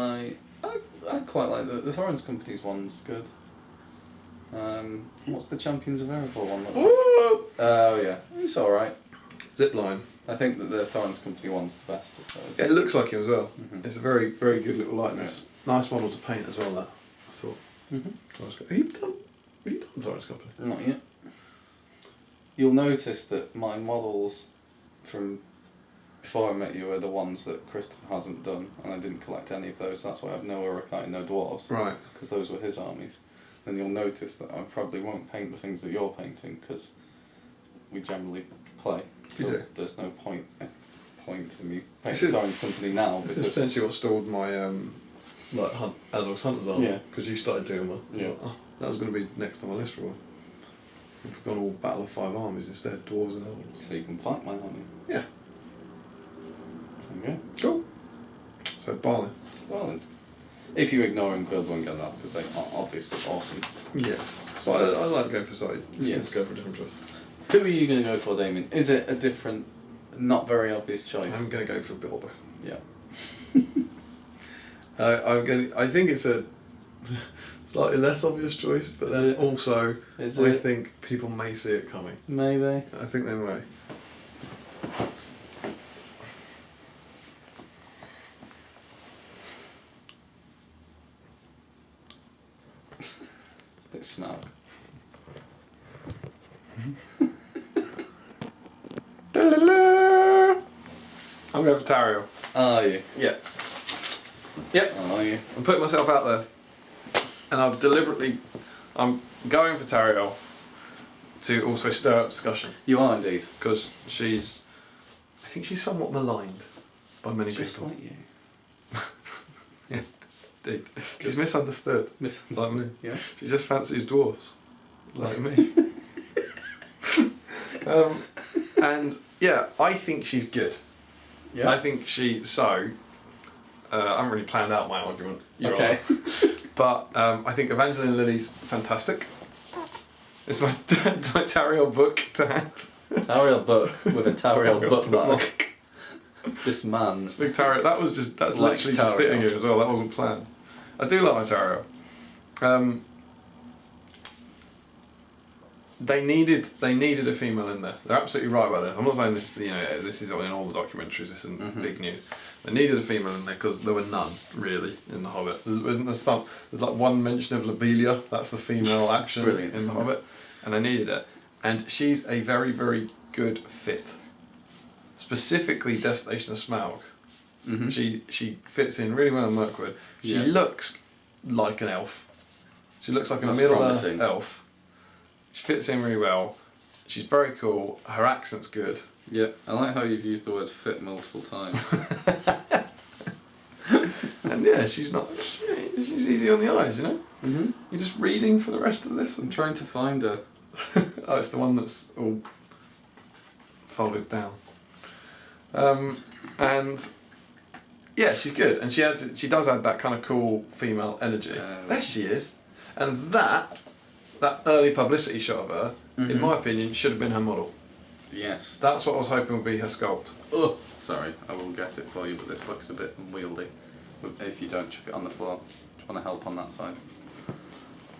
quite like the Thorin's Company's one's good. What's the Champions of Erebor one? Oh yeah, it's all right. Zipline. I think that the Thorin's Company one's the best of those. Yeah, it looks like him as well. It's a very, very good little likeness. Yeah. Nice model to paint as well. That I thought. Have you done Thorin's Company? Not yet. You'll notice that my models from before I met you are the ones that Christopher hasn't done, and I didn't collect any of those. That's why I have no Uruk-hai and no dwarves. Right. Because those were his armies. Then you'll notice that I probably won't paint the things that you're painting because we generally play. So there's no point in me painting Thorin's Company now. This is essentially what stalled my Azog's Hunters army. Yeah. Because you started doing one. Yeah. That was going to be next on my list for one. We've gone all Battle of 5 armies instead, dwarves and elves. So you can fight my army. Yeah. Okay. Cool. So Balin. Balin. If you ignore him, build one get that because they are obviously awesome. Yeah. But I like going for side. Yes. Go for a different choice. Who are you going to go for, Damian? Is it a different, not very obvious choice? I'm going to go for Bilbo. Yeah. I think it's a slightly less obvious choice, but then also I think people may see it coming. May they? I think they may. Bit snug. I'm going for Tariel. Are you? Yeah. Yep. Are you? I'm putting myself out there, and I'm going for Tariel to also stir up discussion. You are indeed. Because I think she's somewhat maligned by many Just people. like you. Yeah, indeed. She's misunderstood. Like me. Yeah. She just fancies dwarfs, like me. And yeah, I think she's good. Yeah. I think I haven't really planned out my argument. Okay. But I think Evangeline Lilly's fantastic. It's my Tariel book to hand. Tariel book with a Tariel bookmark. This man. It's big Tariel. That's Likes literally just Tariel. sitting here as well. That wasn't planned. I do like my Tariel. They needed a female in there. They're absolutely right about that. I'm not saying this. This is in all the documentaries. This isn't big news. They needed a female in there because there were none really in the Hobbit. There's like one mention of Lobelia. That's the female action Brilliant. in the Hobbit, and they needed it. And she's a very, very good fit. Specifically, Destination of Smaug. Mm-hmm. She fits in really well in Mirkwood. She looks like an elf. She looks like a Middle-earth elf. She fits in really well. She's very cool. Her accent's good. Yeah, I like how you've used the word fit multiple times. And yeah, she's easy on the eyes, you know? Mm-hmm. You're just reading for the rest of this. I'm trying to find her. Oh, it's the one that's all folded down. And yeah, she's good. And she does add that kind of cool female energy. There she is. And that early publicity shot of her, in my opinion, should have been her model. Yes. That's what I was hoping would be her sculpt. Oh, sorry, I will get it for you, but this book's a bit unwieldy. If you don't chuck it on the floor, do you want to help on that side?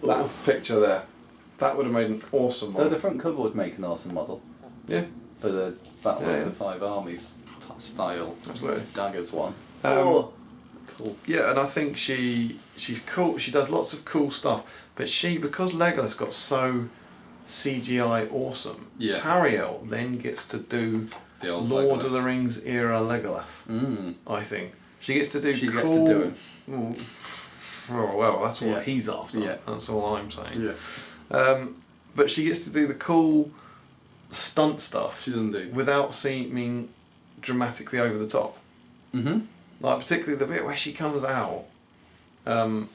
That picture there, that would have made an awesome model. So the front cover would make an awesome model. Yeah. For the Battle of the Five Armies style. Absolutely. Daggers one. Cool. Yeah, and I think she's cool. She does lots of cool stuff, but because Legolas got so CGI awesome, Tariel then gets to do the old Lord Legolas. of the Rings era Legolas. I think she gets to do. She cool, gets to do it. Oh well, that's what he's after. Yeah. That's all I'm saying. Yeah. But she gets to do the cool stunt stuff. She doesn't do. Without seeming dramatically over the top. Mm-hmm. Like particularly the bit where she comes out, and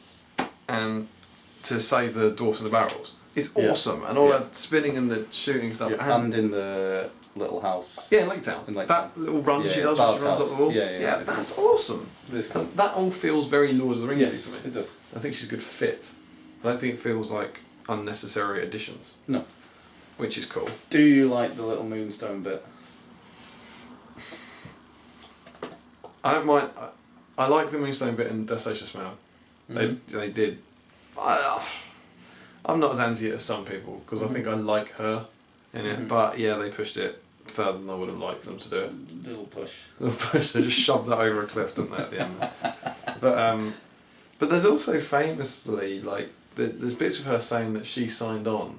to save the dwarfs in the barrels. It's awesome, and all that spinning and the shooting stuff. Yeah, and in the little house. Yeah, in Lake Town. That little run she does when she runs up the wall. Yeah, that's awesome. Cool. That all feels very Lord of the Rings to me. It does. I think she's a good fit. I don't think it feels like unnecessary additions. No. Which is cool. Do you like the little moonstone bit? I don't mind. I like the moonstone bit in Destination Smell. They did. I'm not as anti it as some people because I think I like her in it. But yeah, they pushed it further than I would have liked them to do it. Little push. They just shoved that over a cliff, didn't they, at the end? But there's also famously there's bits of her saying that she signed on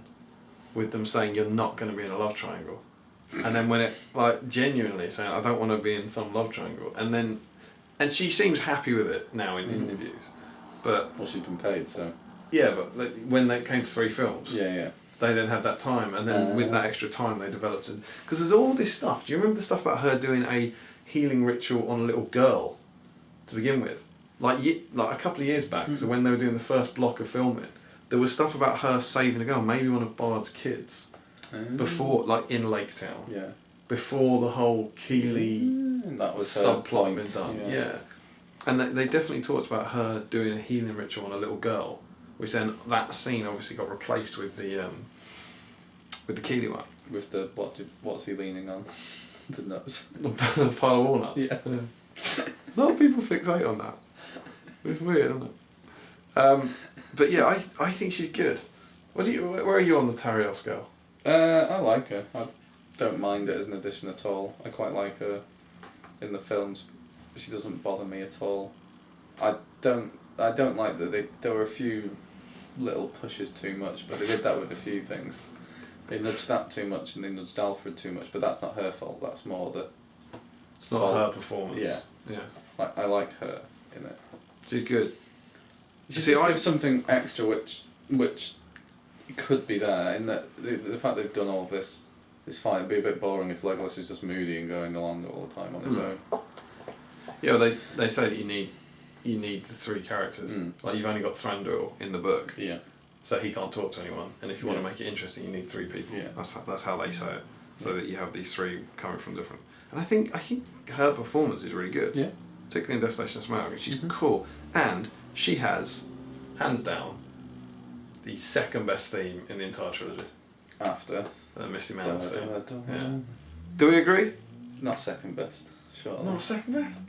with them saying you're not going to be in a love triangle, and then when it genuinely saying I don't want to be in some love triangle, and she seems happy with it now in interviews, but she's been paid, so but when they came to 3 films, they then had that time, and then with that extra time they developed it, because there's all this stuff. Do you remember the stuff about her doing a healing ritual on a little girl to begin with, like a couple of years back? So when they were doing the first block of filming, there was stuff about her saving a girl, maybe one of Bard's kids, before, in Lake Town. Yeah. Before the whole Keeley that was subplot been done. Yeah. And they definitely talked about her doing a healing ritual on a little girl, which then that scene obviously got replaced with the Keeley one. With the what's he leaning on? The nuts. The pile of walnuts. Yeah. A lot of people fixate on that. It's weird, isn't it? But yeah, I think she's good. Where are you on the Tariel scale? I like her. I don't mind it as an addition at all. I quite like her in the films. She doesn't bother me at all. I don't like that there were a few little pushes too much, but they did that with a few things. They nudged that too much and they nudged Alfred too much, but that's not her fault. That's more the. It's not her performance. Yeah, Yeah. Like, I like her in it. She's good. She just gives something extra which could be there, in that the fact they've done all this fight would be a bit boring if Legolas is just moody and going along all the time on his own. Yeah, well, they say that you need the 3 characters. Like, you've only got Thranduil in the book. Yeah. So he can't talk to anyone, and if you want to make it interesting, you need 3 people. Yeah. That's how they say it. So that you have these 3 coming from different. And I think her performance is really good. Yeah. Particularly in Destination Smaug. She's cool, and she has, hands down, the 2nd best theme in the entire trilogy. After Misty Mountains theme. Yeah. Do we agree? Not second best, surely. Not 2nd best.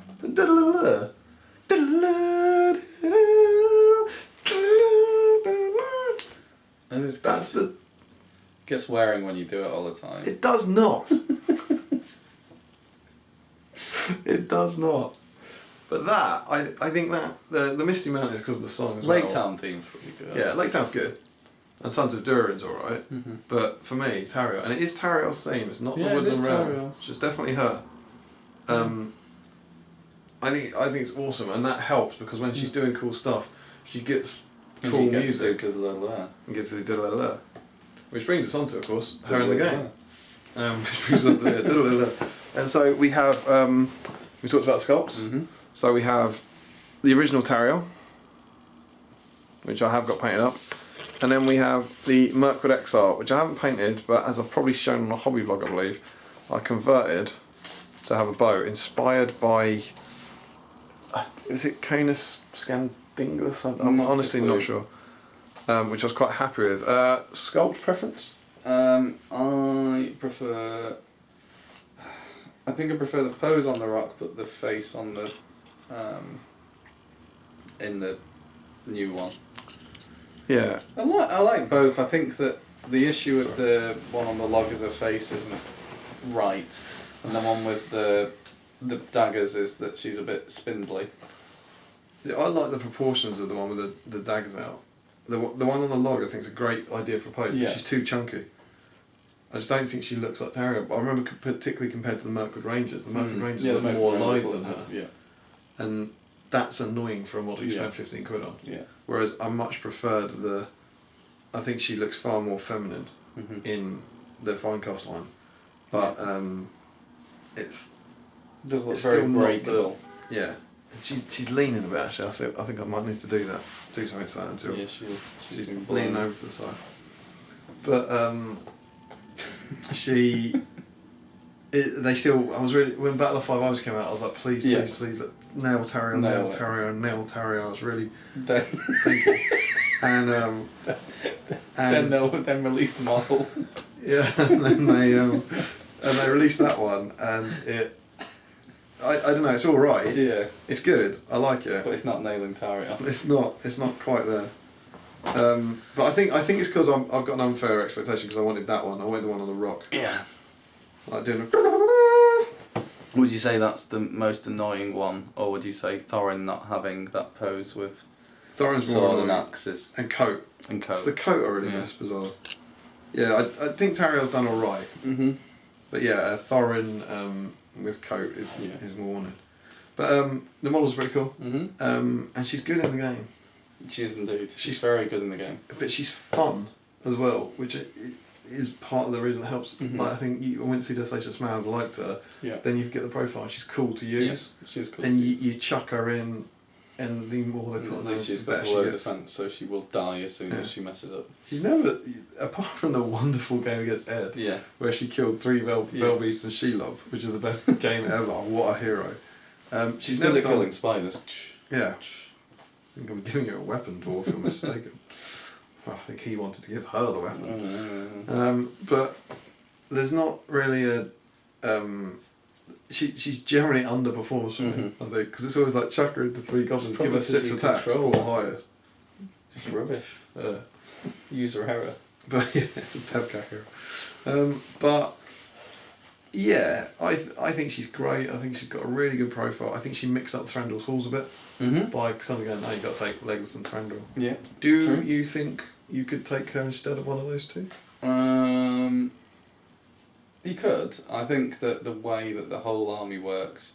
That's the. Gets wearing when you do it all the time. It does not. It does not. But that, I think that the Misty Mountain is because of the song as well. Lake Town theme's pretty good. Yeah, Lake Town's good. And Sons of Durin's alright. But for me, Tariel, and it is Tariel's theme, it's not the Woodland Realm. It's just definitely her. I think it's awesome, and that helps because when she's doing cool stuff, she gets cool music. And gets to do diddle-la-la. Which brings us on to, of course, her in the game. Which brings us on to diddle-la-la. And so we have, we talked about sculpts. So we have the original Tariel, which I have got painted up. And then we have the Mirkwood Exile, which I haven't painted, but as I've probably shown on a hobby blog, I believe, I converted to have a bow inspired by, is it Canis Scandingus? I'm honestly not sure. Which I was quite happy with. Sculpt preference? I prefer... I think I prefer the pose on the rock, but the face on the... in the new one. Yeah. I like both. I think that the issue with the one on the log is her face isn't right, and the one with the daggers is that she's a bit spindly. Yeah, I like the proportions of the one with the daggers out. The one on the log I think is a great idea for a pose, but she's too chunky. I just don't think she looks like Tariel, but I remember particularly compared to the Mirkwood Rangers. The Mirkwood Rangers look more alive than her. Yeah. And that's annoying for a model you spend 15 quid on. Yeah. Whereas I much preferred I think she looks far more feminine in the Finecast line. But it's does look very breakable. Yeah. She's leaning a bit actually. I think I might need to do something to that until she's leaning over to the side. But they still. I was really when Battle of Five Eyes came out. I was like, please, nail Tariel, nail Tariel, nail Tariel. I was really thinking. And then release the model. Yeah, and then they released that one, and it. I don't know. It's all right. Yeah. It's good. I like it. But it's not nailing Tariel. It's not quite there. But I think it's because I've got an unfair expectation because I wanted that one. I wanted the one on the rock. Yeah. Like doing. Would you say that's the most annoying one, or would you say Thorin not having that pose with Thorin's sword and axes and coat? It's the coat I really miss. Bizarre. Yeah, I think Tariel's done all right. But yeah, Thorin with coat is more wanted. But the model's pretty cool. And she's good in the game. She is indeed. She's very good in the game. But she's fun as well, which is part of the reason it helps. Like, I think I went to see Destination Smaug, liked her. Yeah. Then you get the profile. She's cool to use. Yeah, she's cool. And you chuck her in, and the more they put at least she's got low defense, so she will die as soon as she messes up. She's never, apart from the wonderful game against Ed, where she killed 3 Velbeasts and Shelob, which is the best game ever. What a hero! She's never killing spiders. Yeah. I think I'm giving you a weapon, dwarf, if you're mistaken. Well, I think he wanted to give her the weapon. But there's not really a... she's generally underperforms for me, I think, because it's always like chuck her into 3 goblins, give her 6 attacks, 4 highest. Just rubbish. User error. But yeah, it's a pepcack error. But yeah, I think she's great. I think she's got a really good profile. I think she mixed up Thranduil's halls a bit by suddenly going, no, you've got to take Legolas and Thranduil. Yeah. Do you think you could take her instead of one of those 2? You could. I think that the way that the whole army works,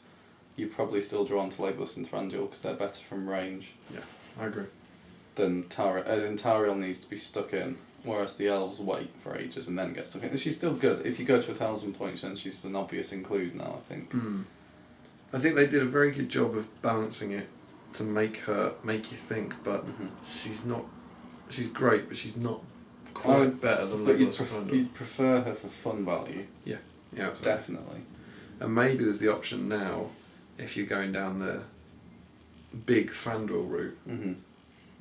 you're probably still drawn to Legolas and Thranduil because they're better from range. Yeah, I agree. Than Tara, as in Tariel needs to be stuck in, whereas the elves wait for ages and then get stuck in. She's still good. If you go to 1,000 points, then she's an obvious include now, I think. I think they did a very good job of balancing it to make you think, but she's not. She's great, but she's not quite better than Legolas and Thranduil. You'd prefer her for fun value. Yeah, absolutely. Definitely. And maybe there's the option now, if you're going down the big Thranduil route,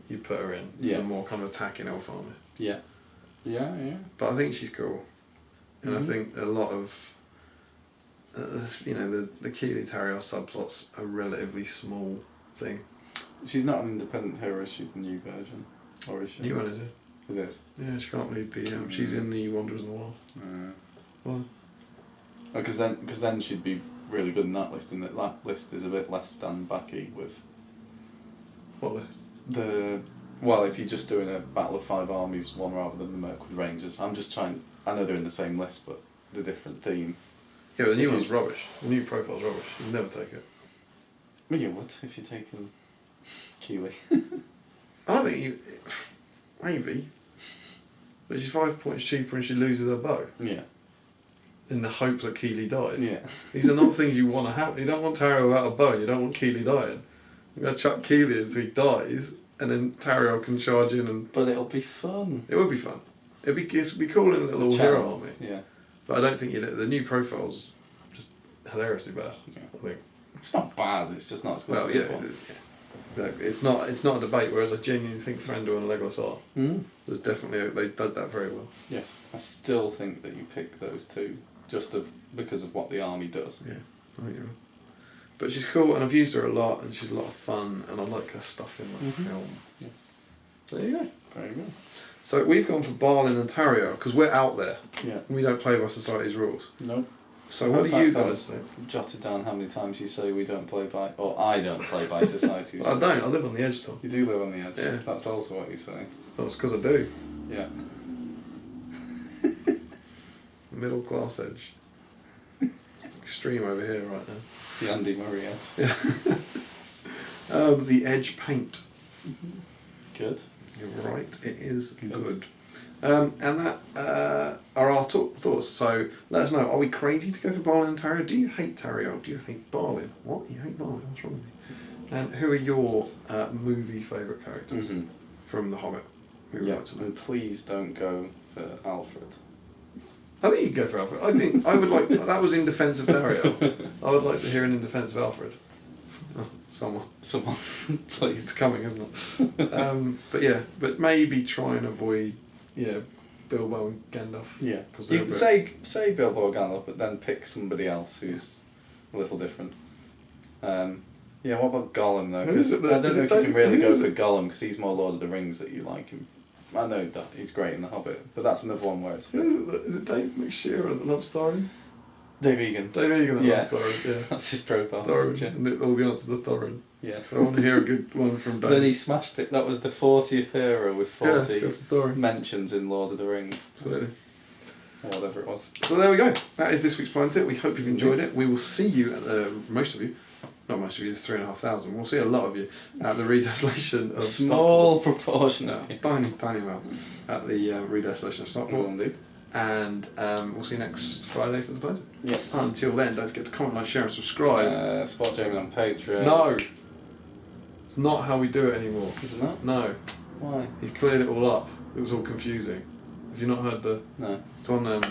you put her in. Yeah. A more kind of attacking elf army. Yeah. Yeah. But I think she's cool. And I think a lot of, the Keely Tariel subplots are a relatively small thing. She's not an independent hero, is she, the new version? Or is she? New one, is it? It is. Yeah, she can't lead the, she's in the Wanderers in the Wild. Why? Because then she'd be really good in that list, and that list is a bit less stand-backy with... What list? Well, if you're just doing a Battle of Five Armies one rather than the Mirkwood Rangers, I'm just trying... I know they're in the same list, but the different theme. Yeah, but the new one's rubbish. The new profile's rubbish. You'd never take it. Well, you would, if you're taking Keely. I think you... Maybe. But she's 5 points cheaper and she loses her bow. Yeah. In the hope that Keely dies. Yeah. These are not things you want to happen. You don't want Tariel without a bow. You don't want Keely dying. You're going to chuck Keely in so he dies, and then Tariel can charge in and... But it'll be fun. It would be fun. It'd be cool in a little hero army. Yeah. But I don't think the new profile's just hilariously bad. Yeah. I think. It's not bad. It's just not as good. Well, it's not a debate. Whereas I genuinely think Thranduil and Legolas are. There's definitely they did that very well. Yes, I still think that you pick those two because of what the army does. Yeah, I think you're right. But she's cool, and I've used her a lot, and she's a lot of fun, and I like her stuff in my film. Yes. So there you go. Very good. So we've gone for Balin and Tariel because we're out there. Yeah. We don't play by society's rules. No. So what do you guys think? Jotted down how many times you say we don't play by, or I don't play by society's rules. I don't. I live on the edge, Tom. You do live on the edge. Yeah. That's also what you say. That's because I do. Yeah. Middle class edge. Extreme over here right now. The Andy Murray edge. Yeah. The edge paint. Good. You're right, it is good. And that are our thoughts. So let us know, are we crazy to go for Balin and Tariel? Do you hate Tariel? Do you hate Balin? What? You hate Balin? What's wrong with you? And who are your movie favourite characters from The Hobbit? Who would like to know? And please don't go for Alfred. I think you can go for Alfred. I think I would like to, that was in defence of Tariel. I would like to hear an in defence of Alfred. Oh, someone, please. It's coming, isn't it? But maybe try and avoid, Bilbo and Gandalf. Yeah, because you can say Bilbo or Gandalf, but then pick somebody else who's a little different. What about Gollum though? Because I don't know if you can really go for Gollum because he's more Lord of the Rings that you like him. I know that he's great in The Hobbit, but that's another one where it's... Is it Dave McShearer that loves Thorin? Dave Egan. Dave Egan that loves Thorin, yeah. That's his profile. Thorin, and all the answers are Thorin. Yeah. So I want to hear a good one from Dave. Then he smashed it. That was the 40th hero with 40 go for Thorin. mentions in Lord of the Rings. Absolutely. Or whatever it was. So there we go. That is this week's Palantir. We hope you've enjoyed it. We will see you at most of you. Not most of you, it's 3,500. We'll see a lot of you at the redestillation of Small proportion of you. Tiny amount at the redestillation of Stockport. And we'll see you next Friday for the Palantir. Yes. Until then, don't forget to comment, like, share and subscribe. Support Damian on Patreon. No! It's not how we do it anymore. Is it not? No. Why? He's cleared it all up. It was all confusing. Have you not heard the... No. It's on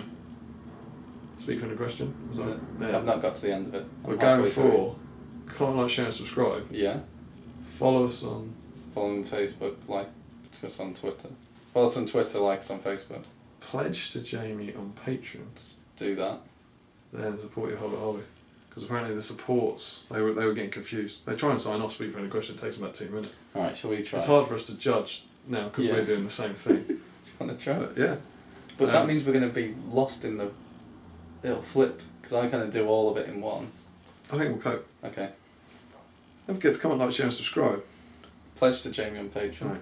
Speak for an Question. Is it? Yeah. I've not got to the end of it. We're going for... Comment, like, share and subscribe. Yeah. Follow us on... Follow on Facebook, like us on Twitter. Follow us on Twitter, like us on Facebook. Pledge to Jamie on Patreon. Let's do that. Then support your Hobbit Hobby. Because apparently the supports, they were getting confused. They try and sign off, Speak for any question, it takes them about 2 minutes. Alright, shall we try? It's hard for us to judge now because we're doing the same thing. Do you want to try? But that means we're going to be lost in the... It'll flip, because I kind of do all of it in one. I think we'll cope. Okay. Don't forget to comment, like, share and subscribe. Pledge to Jamie on Patreon. Right.